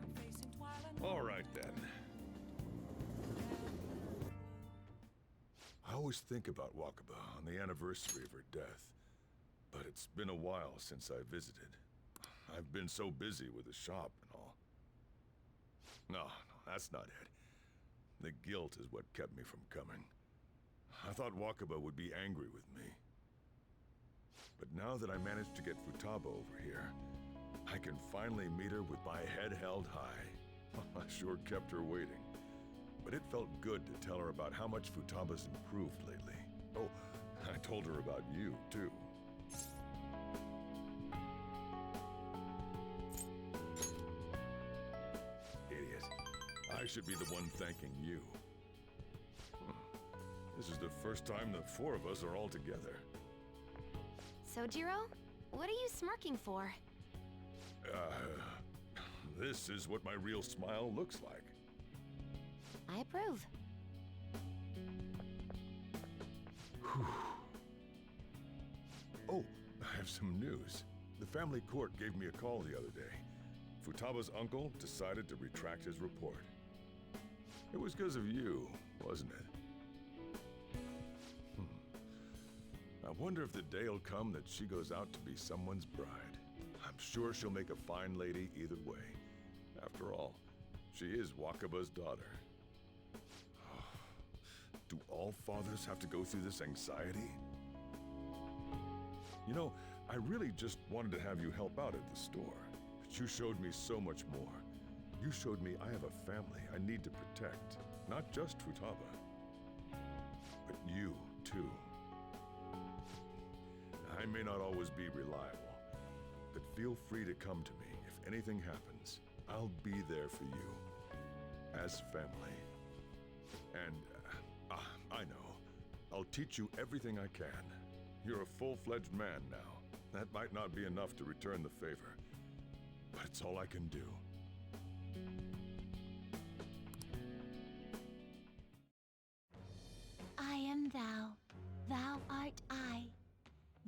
Confessing twilight. All right then. I always think about Wakaba on the anniversary of her death, but it's been a while since I visited. I've been so busy with the shop and all. No, that's not it. The guilt is what kept me from coming. I thought Wakaba would be angry with me. But now that I managed to get Futaba over here, I can finally meet her with my head held high. I sure kept her waiting. But it felt good to tell her about how much Futaba's improved lately. Oh, I told her about you, too. Idiot. I should be the one thanking you. This is the first time the four of us are all together. Sojiro? What are you smirking for? This is what my real smile looks like. I approve. Oh, I have some news. The family court gave me a call the other day. Futaba's uncle decided to retract his report. It was because of you, wasn't it? I wonder if the day will come that she goes out to be someone's bride. I'm sure she'll make a fine lady either way. After all, she is Wakaba's daughter. Do all fathers have to go through this anxiety? You know, I really just wanted to have you help out at the store, but you showed me so much more. You showed me I have a family I need to protect, not just Futaba, but you, too. I may not always be reliable, but feel free to come to me if anything happens. I'll be there for you, as family. And, I know. I'll teach you everything I can. You're a full-fledged man now. That might not be enough to return the favor, but it's all I can do. I am thou, thou art I.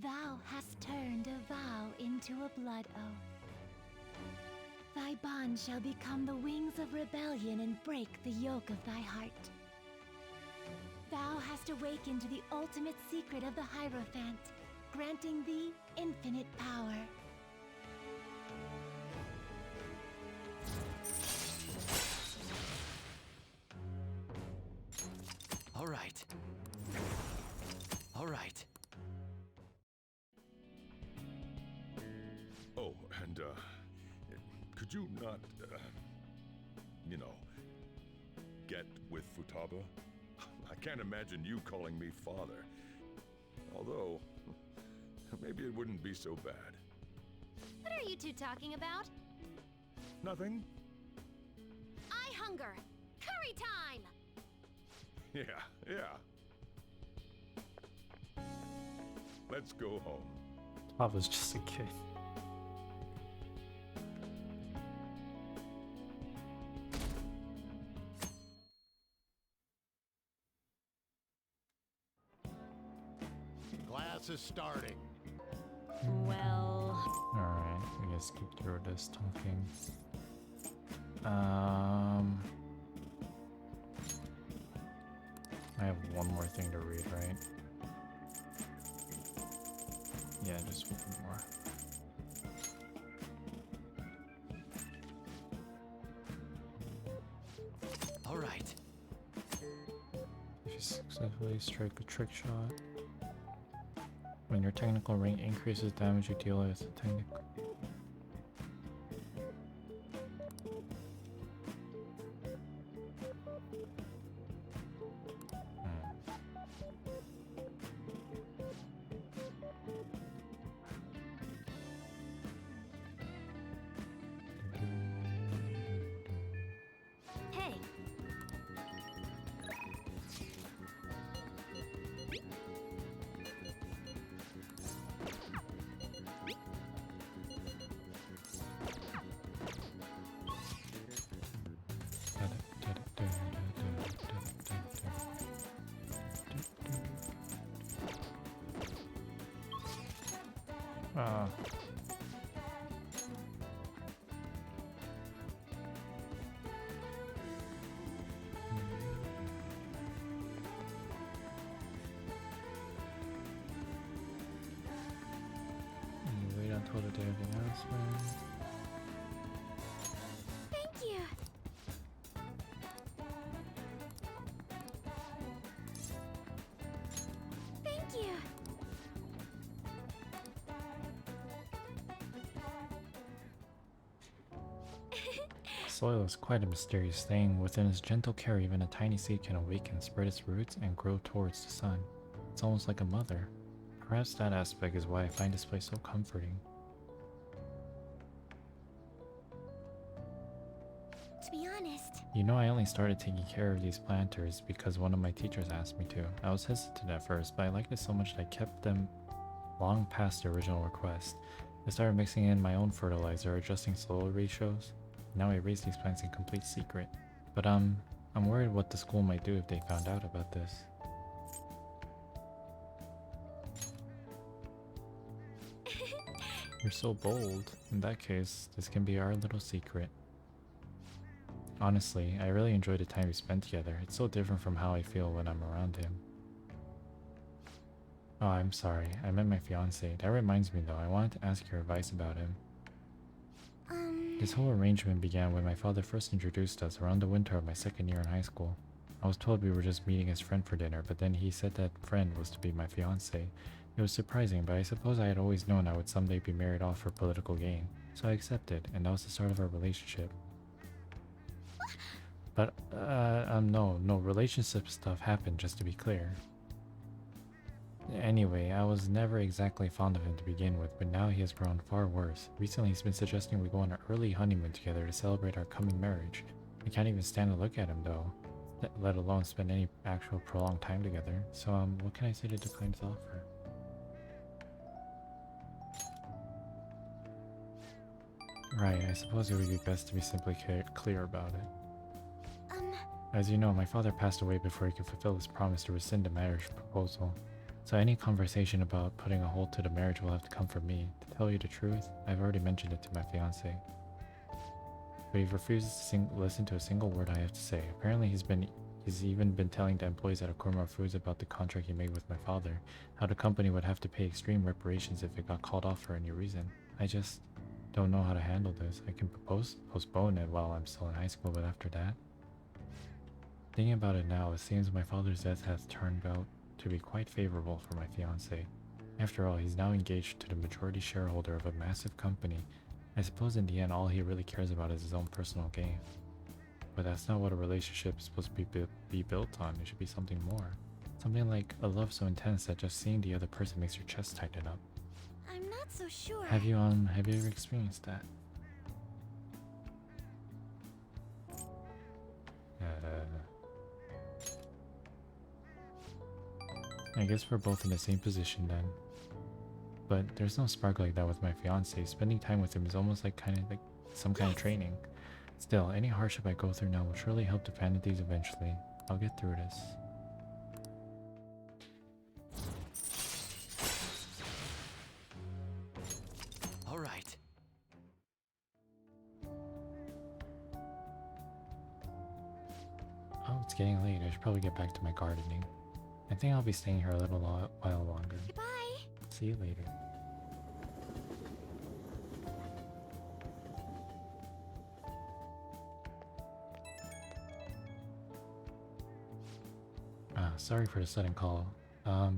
Thou hast turned a vow into a blood oath. Thy bond shall become the wings of rebellion and break the yoke of thy heart. Thou hast awakened to the ultimate secret of the Hierophant, granting thee infinite power. All right. All right. Oh, and, could you not, you know, get with Futaba? I can't imagine you calling me father. Although, maybe it wouldn't be so bad. What are you two talking about? Nothing? I hunger. Curry time! Yeah. Let's go home. Papa's just a kid. Class is starting. Well... Alright, I guess skip through this talking. I have one more thing to read, right? Yeah, just one more. All right. If you successfully strike a trick shot, when your technical rank increases, damage you deal with technical. Hey, Ah. You wait until the day of the announcement. thank you. Thank you. Soil is quite a mysterious thing. Within its gentle care, even a tiny seed can awaken, spread its roots, and grow towards the sun. It's almost like a mother. Perhaps that aspect is why I find this place so comforting. To be honest, You know, I only started taking care of these planters because one of my teachers asked me to. I was hesitant at first, but I liked it so much that I kept them long past the original request. I started mixing in my own fertilizer, adjusting soil ratios. Now I raise these plants in complete secret. But I'm worried what the school might do if they found out about this. You're so bold. In that case, this can be our little secret. Honestly, I really enjoy the time we spent together. It's so different from how I feel when I'm around him. Oh, I'm sorry. I meant my fiance. That reminds me though, I wanted to ask your advice about him. This whole arrangement began when my father first introduced us around the winter of my second year in high school. I was told we were just meeting his friend for dinner, but then he said that friend was to be my fiance. It was surprising, but I suppose I had always known I would someday be married off for political gain. So I accepted, and that was the start of our relationship. But, no, relationship stuff happened, just to be clear. Anyway, I was never exactly fond of him to begin with, but now he has grown far worse. Recently he's been suggesting we go on an early honeymoon together to celebrate our coming marriage. I can't even stand to look at him though, let alone spend any actual prolonged time together. So, what can I say to decline his offer? Right, I suppose it would be best to be simply clear about it. As you know, my father passed away before he could fulfill his promise to rescind the marriage proposal. So any conversation about putting a hold to the marriage will have to come from me. To tell you the truth, I've already mentioned it to my fiance. But he refuses to listen to a single word I have to say. Apparently he's even been telling the employees at Akurma Foods about the contract he made with my father, how the company would have to pay extreme reparations if it got called off for any reason. I just don't know how to handle this. I can postpone it while I'm still in high school, but after that? Thinking about it now, it seems my father's death has turned out to be quite favorable for my fiance. After all, he's now engaged to the majority shareholder of a massive company. I suppose in the end all he really cares about is his own personal gain. But that's not what a relationship is supposed to be built on. It should be something more. Something like a love so intense that just seeing the other person makes your chest tighten up. I'm not so sure. Have you ever experienced that? I guess we're both in the same position then. But there's no spark like that with my fiance. Spending time with him is almost like some kind of training. Still, any hardship I go through now will surely help the vanities eventually. I'll get through this. It's getting late. I should probably get back to my gardening. I think I'll be staying here a little while longer. Goodbye. See you later. Sorry for the sudden call.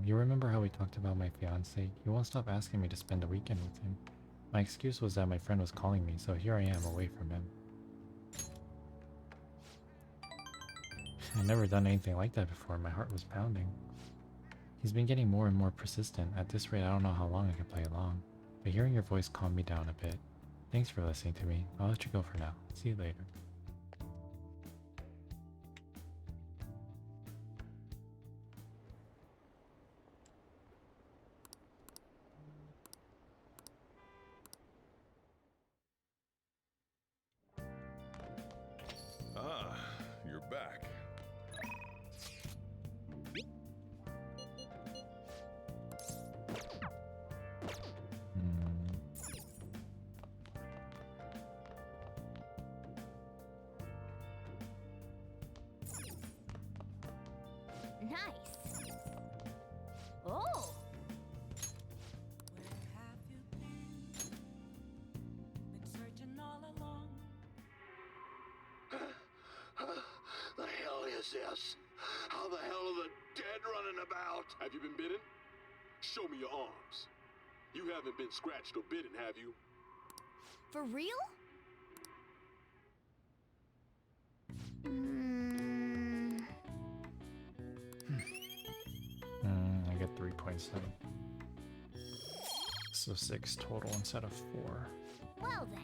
You remember how we talked about my fiance? He won't stop asking me to spend the weekend with him. My excuse was that my friend was calling me, so here I am away from him. I've never done anything like that before. My heart was pounding. He's been getting more and more persistent. At this rate, I don't know how long I can play along. But hearing your voice calmed me down a bit. Thanks for listening to me. I'll let you go for now. See you later. Ah, you're back. Nice. Oh. Where have you been? Been searching all along. The hell is this? How the hell are the dead running about? Have you been bitten? Show me your arms. You haven't been scratched or bitten, have you? For real? I get 3.7. So 6 total instead of 4. Well then.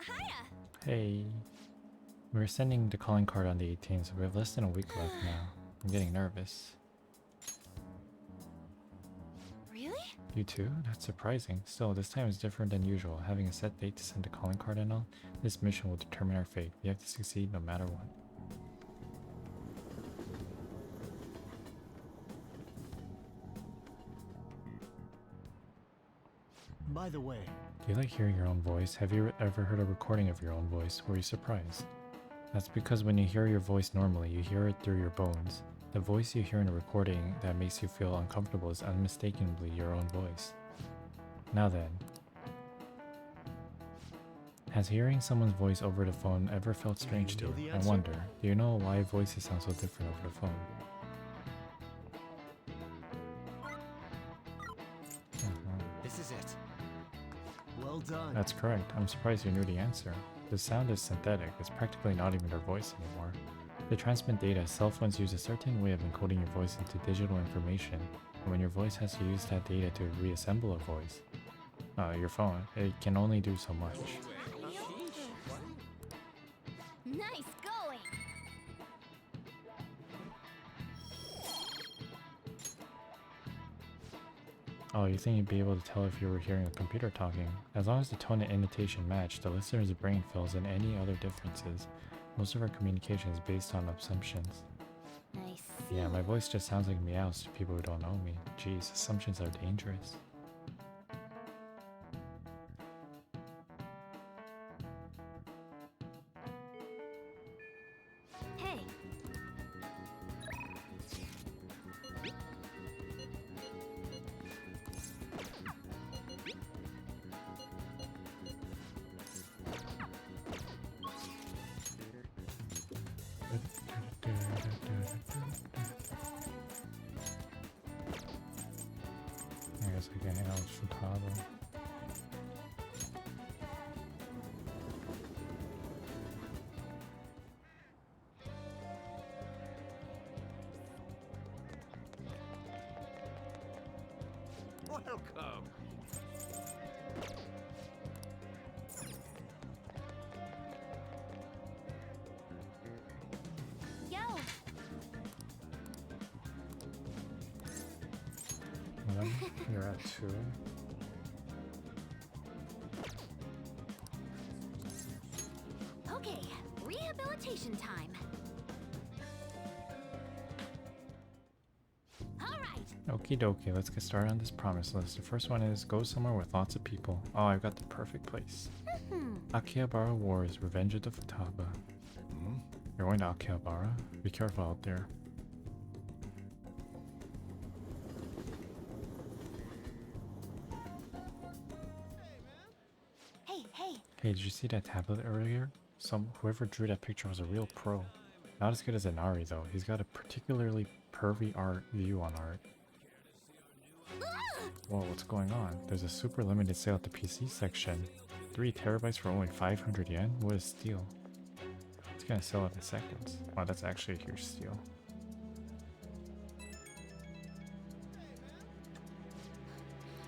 Hiya. Hey. We're sending the calling card on the 18th, so we have less than a week left now. I'm getting nervous. Really? You too? That's surprising. Still, this time is different than usual. Having a set date to send the calling card and all, this mission will determine our fate. We have to succeed no matter what. By the way, Do you like hearing your own voice? Have you ever heard a recording of your own voice? Were you surprised? That's because when you hear your voice normally, you hear it through your bones. The voice you hear in a recording that makes you feel uncomfortable is unmistakably your own voice. Now then, has hearing someone's voice over the phone ever felt strange to know you? the I answer? wonder, do you know why voices sound so different over the phone? This is it. well done. That's correct. I'm surprised you knew the answer. The sound is synthetic. It's practically not even their voice anymore. To transmit data, cell phones use a certain way of encoding your voice into digital information, and when your voice has to use that data to reassemble a voice, your phone, it can only do so much. Nice going. Oh, you think you'd be able to tell if you were hearing a computer talking? As long as the tone and intonation match, the listener's brain fills in any other differences. Most of our communication is based on assumptions. I see. Yeah, my voice just sounds like meows to people who don't know me. Jeez, assumptions are dangerous. Hey. I guess I can hang out with Futaba. Welcome. Yo. Well, you're at 2. Okay, rehabilitation time. Okie dokie, let's get started on this promise list. The first one is go somewhere with lots of people. Oh, I've got the perfect place. Akihabara Wars, Revenge of the Futaba. Hmm? You're going to Akihabara? Be careful out there. Hey, hey. Hey, did you see that tablet earlier? Whoever drew that picture was a real pro. Not as good as Inari though. He's got a particularly pervy view on art. Whoa, what's going on? There's a super limited sale at the PC section. 3 terabytes for only 500 yen? What a steal. It's gonna sell it in seconds. Wow, that's actually a huge steal.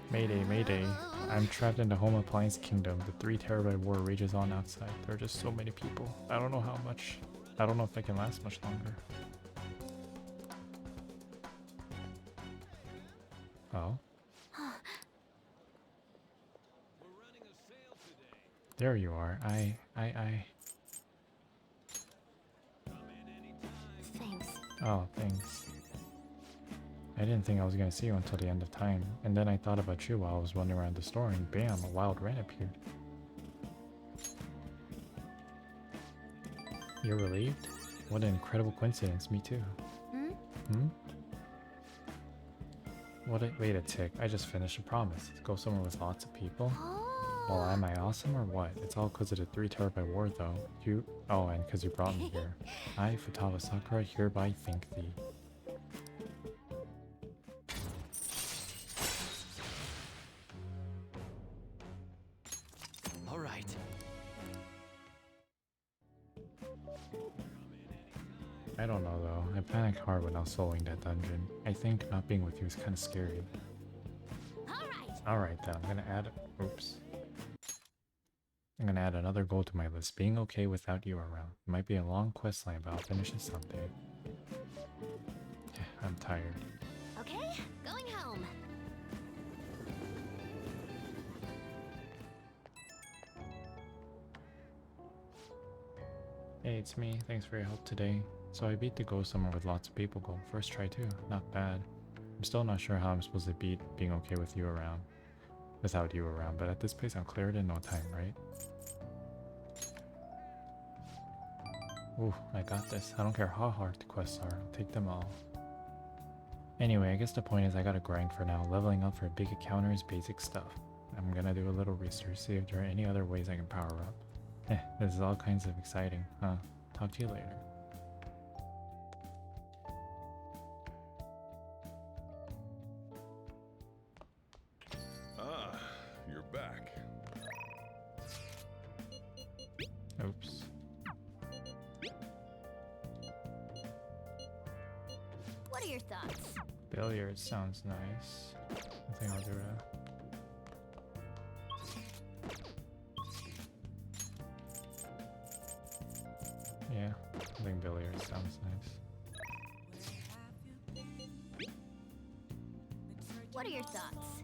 Mayday, mayday. I'm trapped in the home appliance kingdom. The 3 terabyte war rages on outside. There are just so many people. I don't know how much. I don't know if I can last much longer. Oh? There you are. Thanks. Oh, thanks. I didn't think I was gonna see you until the end of time, and then I thought about you while I was wandering around the store, and bam, a wild rat appeared. You're relieved? What an incredible coincidence, me too. Hmm? Wait a tick, I just finished a promise. Go somewhere with lots of people? Well, am I awesome or what? It's all because of the 3 terabyte war though. Oh, and because you brought me here. I, Futaba Sakura, hereby thank thee. All right. I don't know though, I panicked hard when I was soloing that dungeon. I think not being with you is kind of scary. Alright then, I'm gonna add... Oops. I'm gonna add another goal to my list, being okay without you around. It might be a long questline, but I'll finish it someday. I'm tired. Okay, going home. Hey, it's me. Thanks for your help today. So I beat the go somewhere with lots of people goal. First try too. Not bad. I'm still not sure how I'm supposed to beat being okay with you around. Without you around, but at this pace I'll clear it in no time, right? Ooh, I got this. I don't care how hard the quests are. I'll take them all. Anyway, I guess the point is I gotta grind for now. Leveling up for a big encounter is basic stuff. I'm gonna do a little research, see if there are any other ways I can power up. This is all kinds of exciting, huh? Talk to you later. Ah, you're back. Oops. What are your thoughts? Billiards sounds nice. I think I'll do that. Yeah, I think billiards sounds nice. What are your thoughts?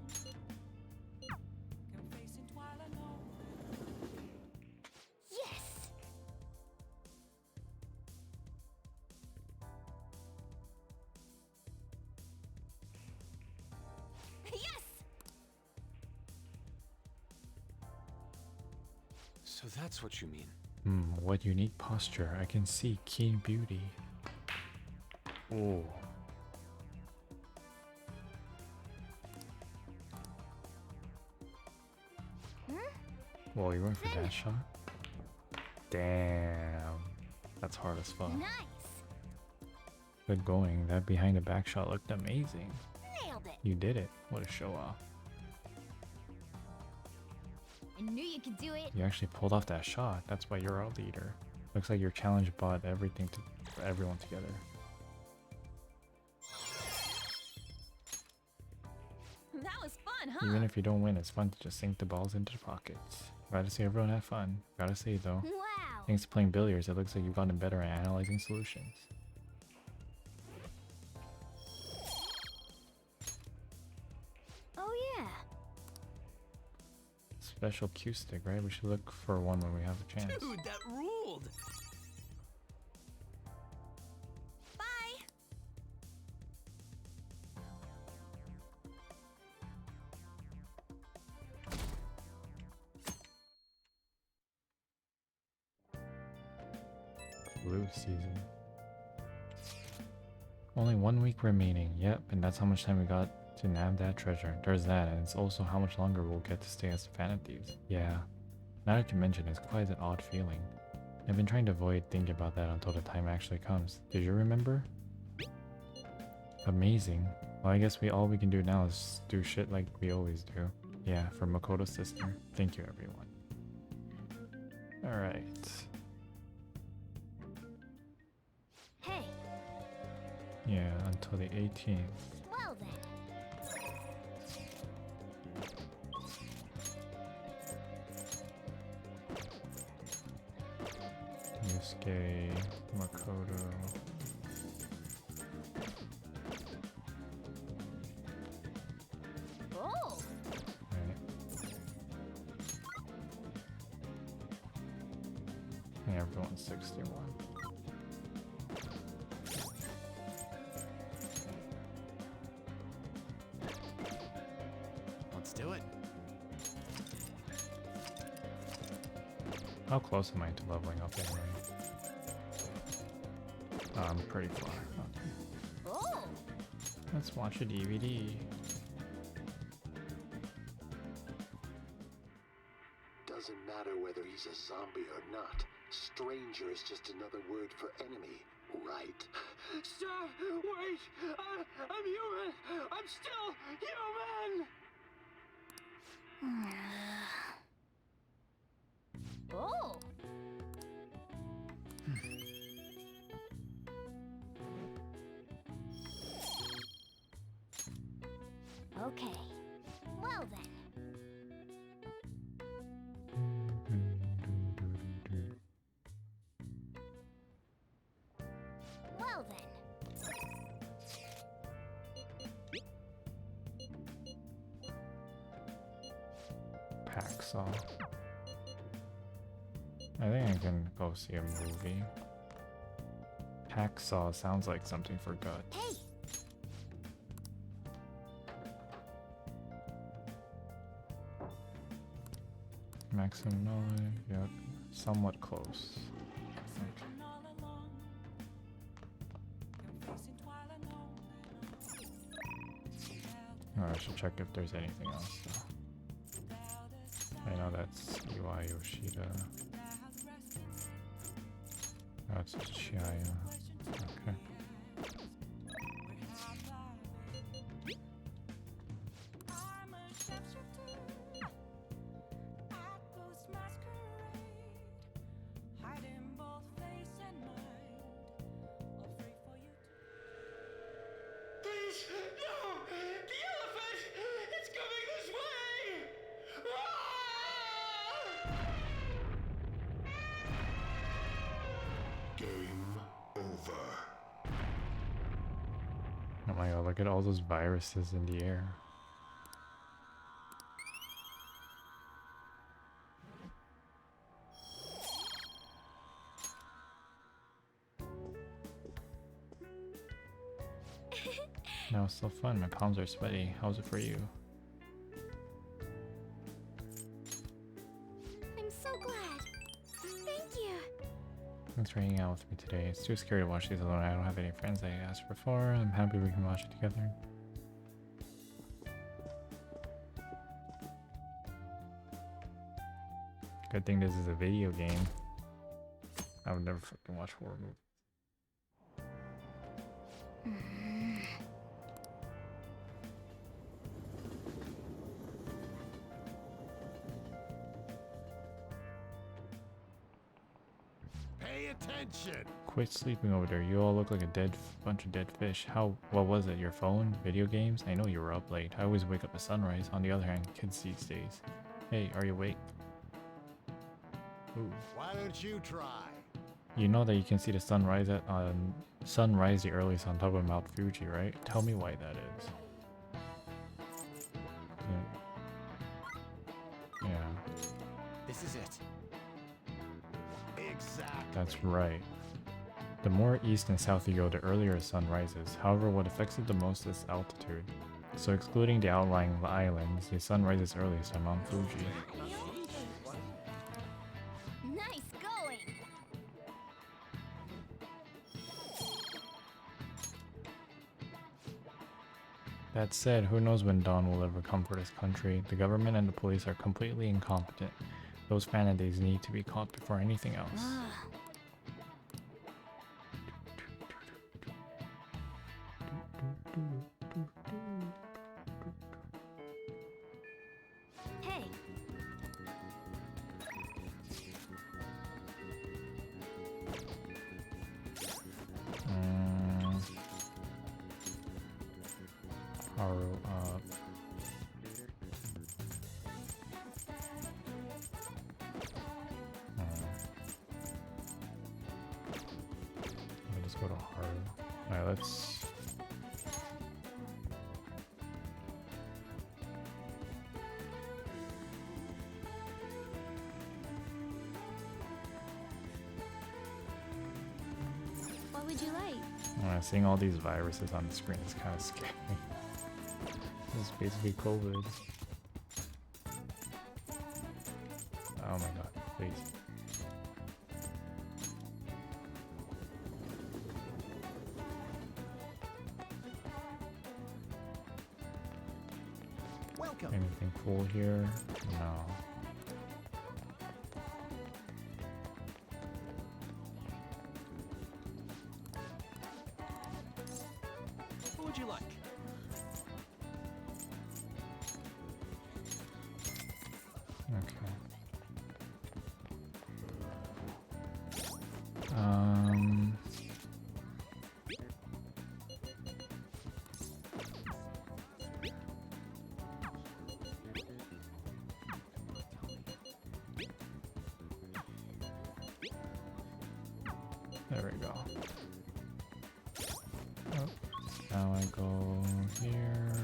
Yes! Yes! So that's what you mean. What unique posture. I can see keen beauty. Oh. Whoa, you went for that shot? Damn. That's hard as fuck. Nice! Good going. That behind the back shot looked amazing. Nailed it! You did it. What a show off. I knew you could do it! You actually pulled off that shot. That's why you're our leader. Looks like your challenge brought everything for everyone together. That was fun, huh? Even if you don't win, it's fun to just sink the balls into the pockets. Glad to see everyone have fun. Gotta say though, Wow! thanks to playing billiards, it looks like you've gotten better at analyzing solutions. Oh yeah! Special cue stick, right? We should look for one when we have a chance. Dude, that ruled! Bye! blue season. Only 1 week remaining. Yep, and that's how much time we got to nab that treasure. There's that, and it's also how much longer we'll get to stay as Phantom Thieves. Yeah. Now that I can mention, it's quite an odd feeling. I've been trying to avoid thinking about that until the time actually comes. Did you remember? Amazing. Well, I guess all we can do now is do shit like we always do. Yeah, for Makoto's sister. Thank you, everyone. Alright. Hey, Yeah, until the 18th. well then. Yusuke, Makoto. Oh, Right. And everyone's 61. Let's do it. How close am I to leveling up anyway? I'm pretty far. Okay. oh, Let's watch a DVD. Doesn't matter whether he's a zombie or not. Stranger is just another word for enemy, right? Sir, wait! I'm human! I'm still human! oh. Okay, well then. Well then. Packsaw. I think I can go see a movie. Hacksaw sounds like something for guts. Hey, Maximum knowledge, yep. Somewhat close. Searching all along, confessing twilight known. Oh, I should check if there's anything else though. I know that's Iwai Yoshida. That's Chiaya. Okay. I'm a sharpshooter at Ghost Masquerade, hiding both face and mind, all free for you to. Please, no! The elephant! It's coming this way! Game over. Oh my god, look at all those viruses in the air. Now it's still fun. My palms are sweaty. How's it for you? I'm so glad. Thank you. Thanks for hanging out with me today. It's too scary to watch these alone. I don't have any friends I asked before. I'm happy we can watch it together. Good thing this is a video game. I would never fucking watch horror movies. Pay attention. Quit sleeping over there. You all look like a bunch of dead fish. What was it? Your phone? Video games? I know you were up late. I always wake up at sunrise. On the other hand, kids these days. Hey, are you awake? Ooh. Why don't you try? You know that you can see the sunrise sunrise the earliest on top of Mount Fuji, right? Tell me why that is. Yeah, This is it. Exactly. that's right. The more east and south you go, the earlier the sun rises. However, what affects it the most is altitude. So excluding the outlying islands, the sun rises earliest on Mount Fuji. Nice going. That said, who knows when dawn will ever come for this country. The government and the police are completely incompetent. Those Fanades need to be caught before anything else. Hey, Haru up. Let me just go to Haru. Alright, let's... what would you like? Seeing all these viruses on the screen is kind of scary. This is basically COVID. Oh my god, please. Welcome. Anything cool here? No. What would you like? Okay. There we go. Oh, now I go here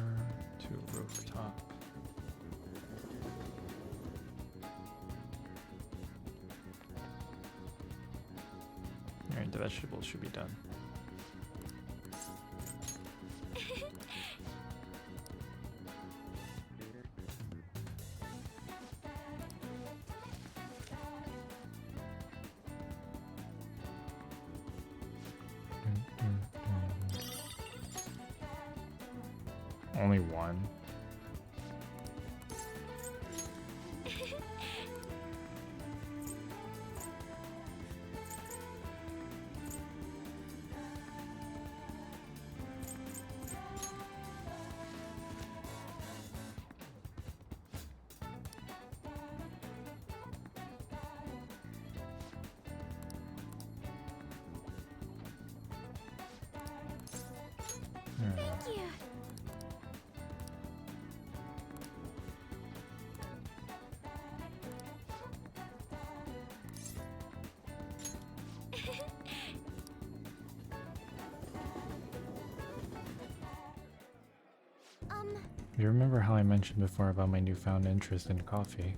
to rooftop. Alright, the vegetables should be done. Only one. Thank you. You remember how I mentioned before about my newfound interest in coffee?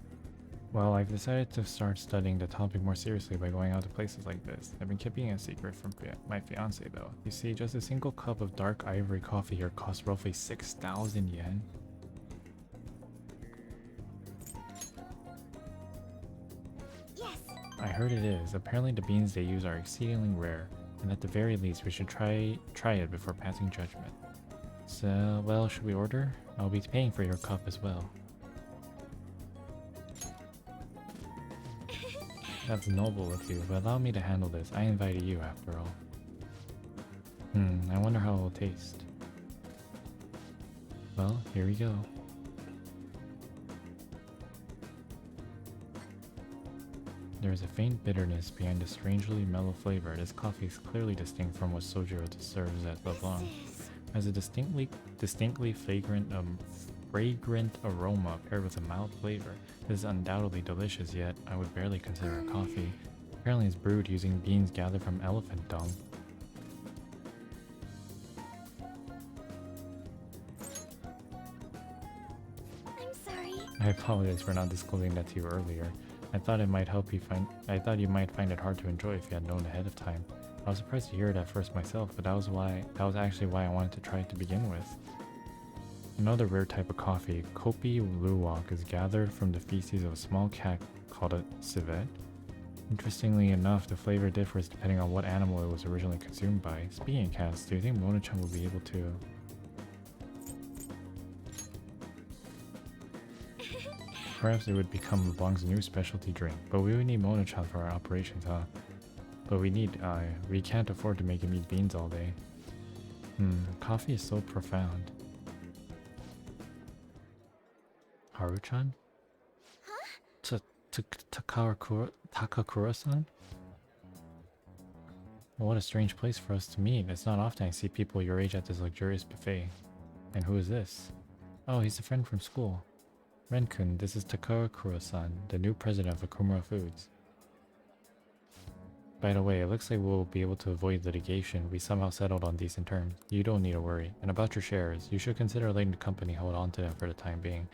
Well, I've decided to start studying the topic more seriously by going out to places like this. I've been keeping it a secret from my fiance though. You see, just a single cup of dark ivory coffee here costs roughly 6,000 yen. Yes. I heard it is. Apparently the beans they use are exceedingly rare, and at the very least we should try it before passing judgment. So, well, should we order? I'll be paying for your cup as well. That's noble of you, but allow me to handle this. I invited you after all. I wonder how it will taste. Well, here we go. There is a faint bitterness behind the strangely mellow flavor. This coffee is clearly distinct from what Sojiro serves at Leblanc. Has a distinctly fragrant aroma paired with a mild flavor. This is undoubtedly delicious, yet I would barely consider it coffee. Apparently it's brewed using beans gathered from elephant dung. I'm sorry. I apologize for not disclosing that to you earlier. I thought you might find it hard to enjoy if you had known ahead of time. I was surprised to hear it at first myself, but that was actually why I wanted to try it to begin with. Another rare type of coffee, Kopi Luwak, is gathered from the feces of a small cat called a civet. Interestingly enough, the flavor differs depending on what animal it was originally consumed by. Speaking of cats, do you think Mona-chan will be able to... Perhaps it would become LeBlanc's new specialty drink, but we would need Mona-chan for our operations, huh? But we can't afford to make him eat beans all day. Coffee is so profound. Haru-chan? Huh? Takakura-san? What a strange place for us to meet. It's not often I see people your age at this luxurious buffet. And who is this? Oh, he's a friend from school. Ren-kun, this is Takakura-san, the new president of Akumura Foods. By the way, it looks like we'll be able to avoid litigation. We somehow settled on decent terms. You don't need to worry. And about your shares, you should consider letting the company hold on to them for the time being.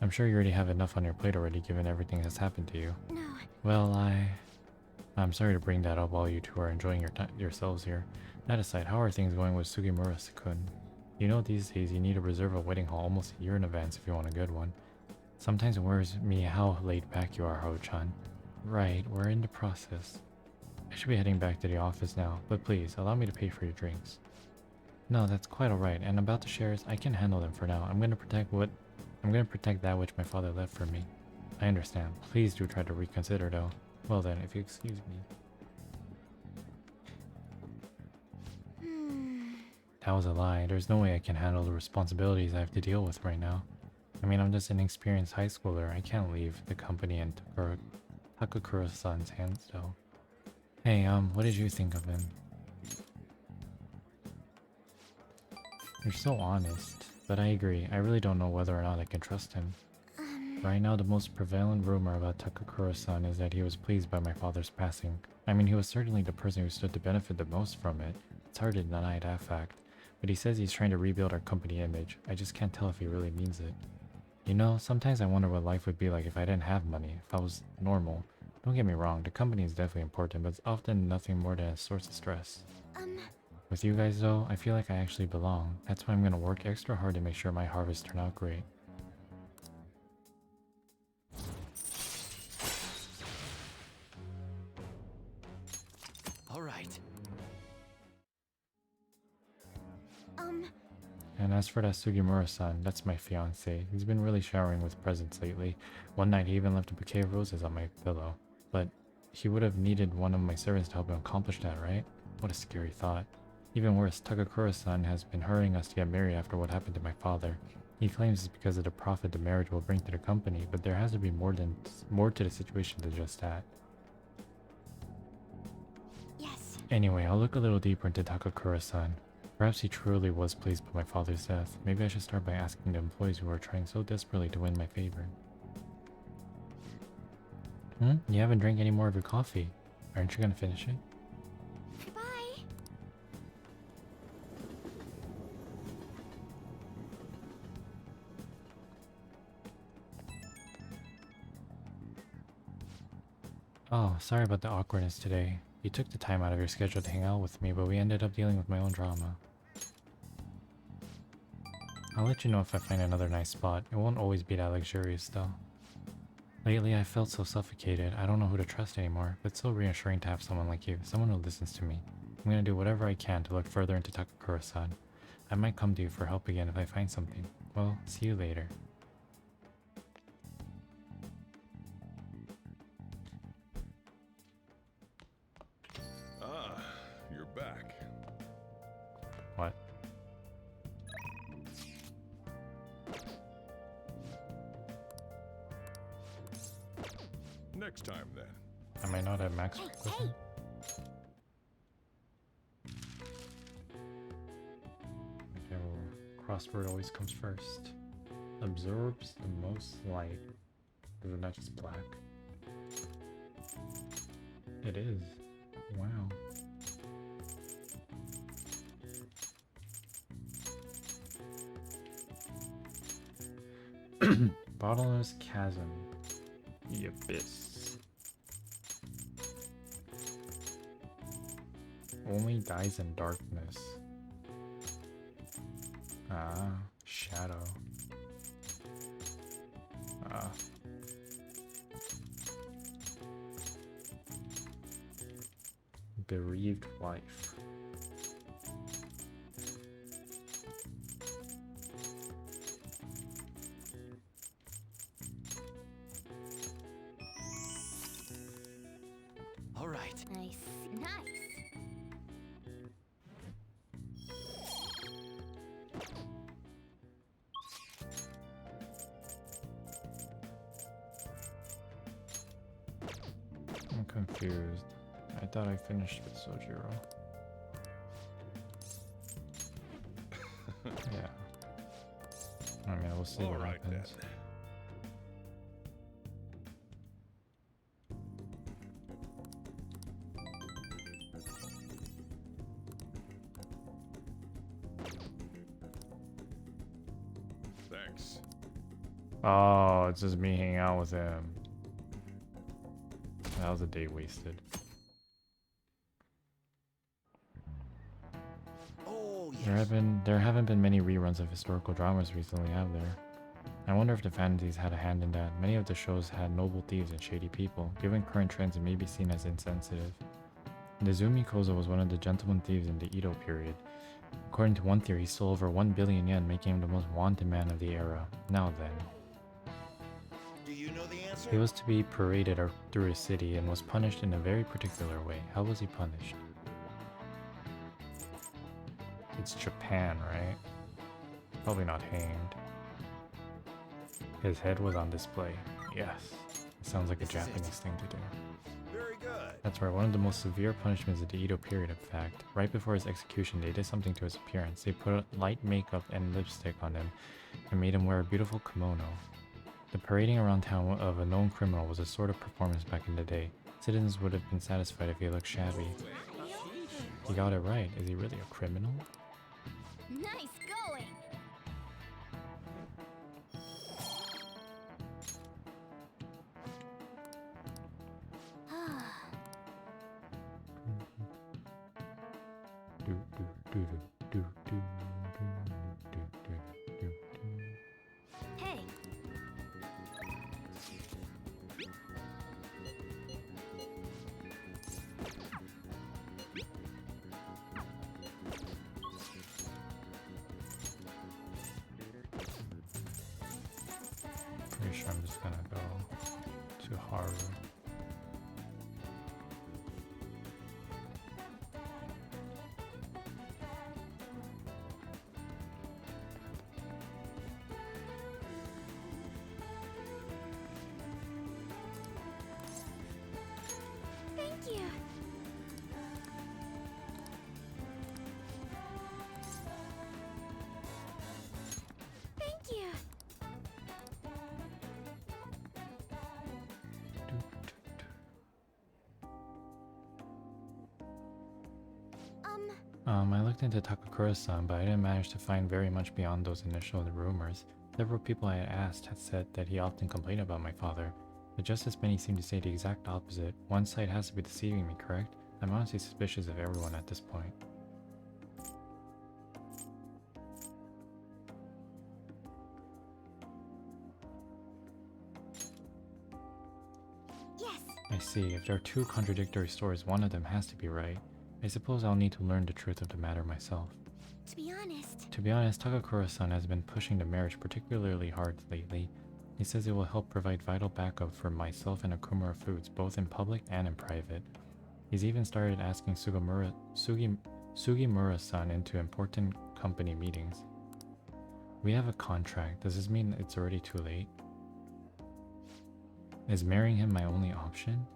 I'm sure you already have enough on your plate already, given everything that's happened to you. No. Well, I'm sorry to bring that up while you two are enjoying yourselves here. That aside, how are things going with Sugimura-kun? You know, these days you need to reserve a wedding hall almost a year in advance if you want a good one. Sometimes it worries me how laid back you are, Haru-chan. Right, we're in the process. I should be heading back to the office now, but please, allow me to pay for your drinks. No, that's quite alright, and about the shares, I can handle them for now. I'm gonna protect that which my father left for me. I understand. Please do try to reconsider though. Well then, if you excuse me. That was a lie. There's no way I can handle the responsibilities I have to deal with right now. I mean, I'm just an experienced high schooler. I can't leave the company in Takakura-san's hands though. Hey, what did you think of him? You're so honest. But I agree, I really don't know whether or not I can trust him. Right now, the most prevalent rumor about Takakura-san is that he was pleased by my father's passing. I mean, he was certainly the person who stood to benefit the most from it. It's hard to deny that fact. But he says he's trying to rebuild our company image. I just can't tell if he really means it. You know, sometimes I wonder what life would be like if I didn't have money, if I was normal. Don't get me wrong, the company is definitely important, but it's often nothing more than a source of stress. With you guys though, I feel like I actually belong. That's why I'm gonna work extra hard to make sure my harvest turn out great. All right. And as for that Sugimura-san, that's my fiance. He's been really showering with presents lately. One night he even left a bouquet of roses on my pillow. But he would have needed one of my servants to help him accomplish that, right? What a scary thought. Even worse, Takakura-san has been hurrying us to get married after what happened to my father. He claims it's because of the profit the marriage will bring to the company, but there has to be more to the situation than just that. Yes. Anyway, I'll look a little deeper into Takakura-san. Perhaps he truly was pleased by my father's death. Maybe I should start by asking the employees who are trying so desperately to win my favor. You haven't drank any more of your coffee. Aren't you gonna finish it? Bye. Oh, sorry about the awkwardness today. You took the time out of your schedule to hang out with me, but we ended up dealing with my own drama. I'll let you know if I find another nice spot. It won't always be that luxurious though. Lately I felt so suffocated. I don't know who to trust anymore, but it's so reassuring to have someone like you, someone who listens to me. I'm gonna do whatever I can to look further into Takakura-san. I might come to you for help again if I find something. Well, see you later. Ah, you're back. What? Next time, then. I might not have max Hey, equipment. Okay, well, crossword always comes first. Absorbs the most light. Isn't that just black? It is. Wow. Bottomless chasm. The abyss. Only dies in darkness. Ah, shadow. Ah. Bereaved wife. confused. I thought I finished with Sojiro. Yeah. I mean, we'll see what Alright then. happens. Thanks. Oh, it's just me hanging out with him. That was a day wasted. Oh, yes. There haven't been many reruns of historical dramas recently, have there? I wonder if the fantasies had a hand in that. Many of the shows had noble thieves and shady people. Given current trends, it may be seen as insensitive. Nezumi Kozo was one of the gentleman thieves in the Edo period. According to one theory, he stole over 1 billion yen, making him the most wanted man of the era. Now then. Do you know the answer? He was to be paraded through a city and was punished in a very particular way. How was he punished? It's Japan, right? Probably not hanged. His head was on display. Yes. It sounds like a Japanese thing to do. Very good. That's right, one of the most severe punishments of the Edo period, in fact. Right before his execution, they did something to his appearance. They put light makeup and lipstick on him and made him wear a beautiful kimono. The parading around town of a known criminal was a sort of performance back in the day. Citizens would have been satisfied if he looked shabby. He got it right. Is he really a criminal? Nice going! Do, do, do, do, do, do, do, do, do, do. Hey! Pretty sure I'm just gonna go to Haru. Thank you! Thank you! I looked into Takakura-san, but I didn't manage to find very much beyond those initial rumors. Several people I had asked had said that he often complained about my father, but just as many seemed to say the exact opposite. One side has to be deceiving me, correct? I'm honestly suspicious of everyone at this point. Yes! I see. If there are two contradictory stories, one of them has to be right. I suppose I'll need to learn the truth of the matter myself. To be honest, Takakura-san has been pushing the marriage particularly hard lately. He says it will help provide vital backup for myself and Akumura Foods, both in public and in private. He's even started asking Sugimura-san into important company meetings. We have a contract. Does this mean it's already too late? Is marrying him my only option?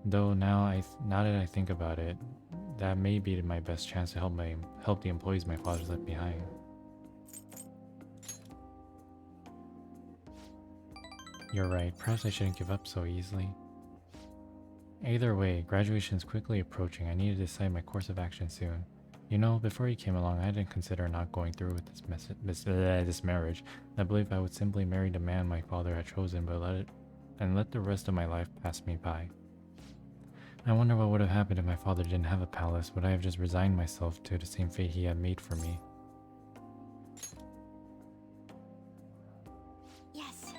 Though now that I think about it, that may be my best chance to help the employees my father's left behind. You're right, perhaps I shouldn't give up so easily. Either way, graduation is quickly approaching. I need to decide my course of action soon. You know, before you came along, I didn't consider not going through with this marriage. I believe I would simply marry the man my father had chosen, but let the rest of my life pass me by. I wonder what would have happened if my father didn't have a palace. Would I have just resigned myself to the same fate he had made for me?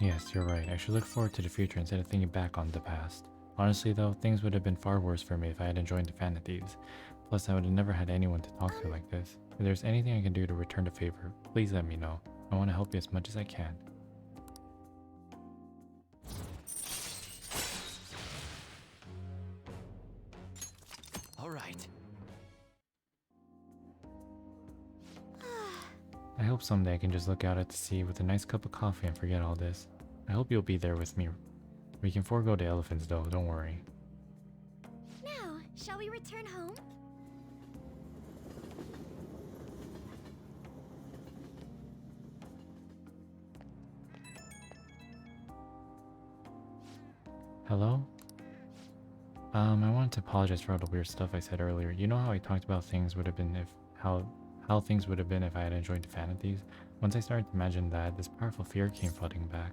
Yes, you're right. I should look forward to the future instead of thinking back on the past. Honestly though, things would have been far worse for me if I hadn't joined the Phantom Thieves. Plus, I would have never had anyone to talk to like this. If there's anything I can do to return the favor, please let me know. I want to help you as much as I can. All right. I hope someday I can just look out at the sea with a nice cup of coffee and forget all this. I hope you'll be there with me. We can forego the elephants though, don't worry. Now, shall we return home? Hello? I wanted to apologize for all the weird stuff I said earlier. You know how I talked about things would have been if how things would have been if I had joined the fantasies? Once I started to imagine that, this powerful fear came flooding back.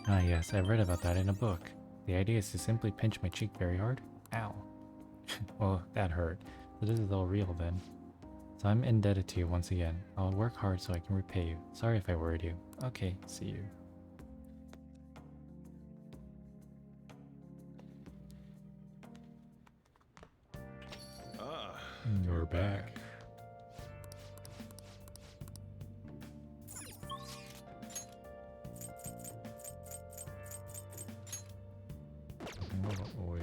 Ah yes, I read about that in a book. The idea is to simply pinch my cheek very hard. Ow. Well, that hurt. So this is all real then. So I'm indebted to you once again. I'll work hard so I can repay you. Sorry if I worried you. Okay, see you. Ah, You're back. Oil.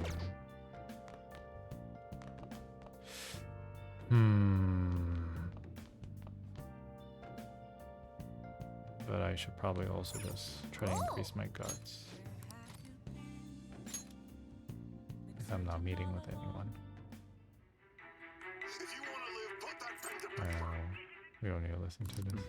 But I should probably also just try to increase my guts. If I'm not meeting with anyone. If you want to live, put that pen to paper. We don't need to listen to this.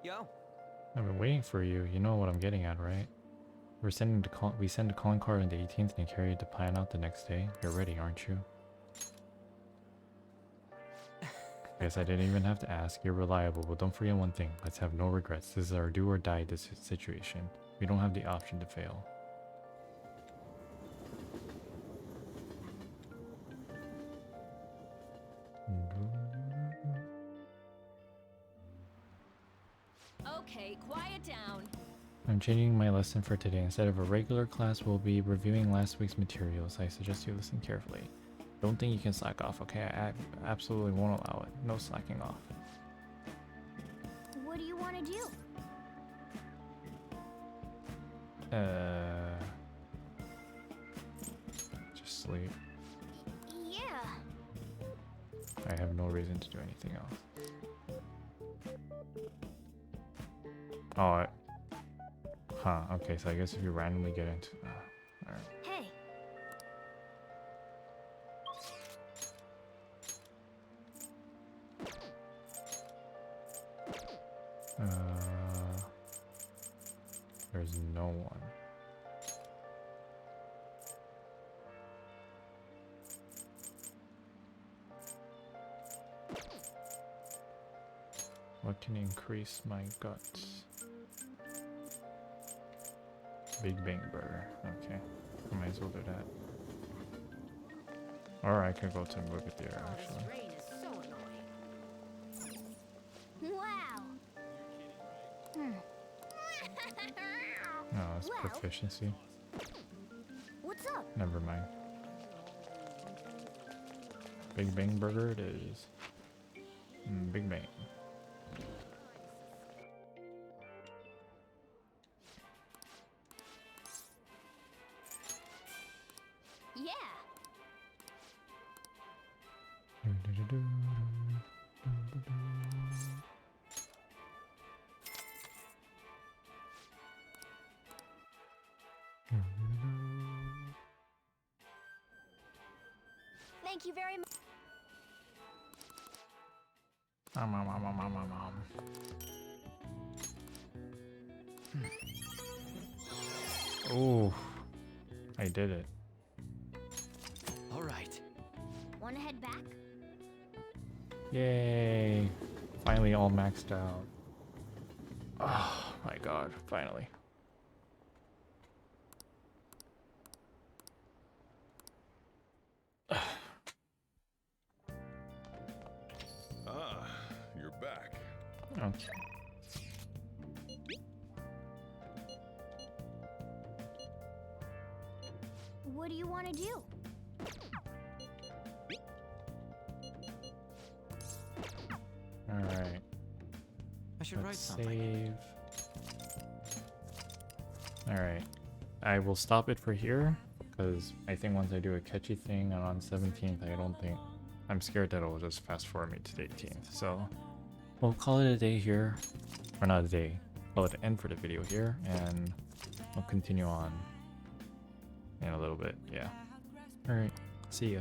Yo. I've been waiting for you. You know what I'm getting at, right? We send a calling card on the 18th and you carry the plan out the next day. You're ready, aren't you? Guess I didn't even have to ask. You're reliable, but don't forget one thing. Let's have no regrets. This is our do or die situation. We don't have the option to fail. Okay, quiet down. I'm changing my lesson for today. Instead of a regular class, we'll be reviewing last week's materials. I suggest you listen carefully. Don't think you can slack off, okay? I absolutely won't allow it. No slacking off. What do you want to do? Just sleep. Yeah. I have no reason to do anything else. Oh, huh, okay, so I guess if you randomly get into... alright. Hey. There's no one. What can increase my guts? Big Bang Burger. Okay, I might as well do that. Or I could go to a movie theater actually. Rain is so annoying. Wow. No, it's Well- proficiency. What's up? Never mind. Big Bang Burger it is. Big Bang. Yeah. Thank you very much. Ooh, I did it. All right. Want to head back? Yay! Finally all maxed out. Oh my god, finally. Ah, you're back. Okay. What do you want to do? Alright. I should write Let's something. save. Alright. I will stop it for here, because I think once I do a catchy thing on 17th, I don't think... I'm scared that it'll just fast forward me to the 18th. So, we'll call it a day here. Or not a day. Call it an end for the video here, and we'll continue on in a little bit. Yeah. Alright. See ya.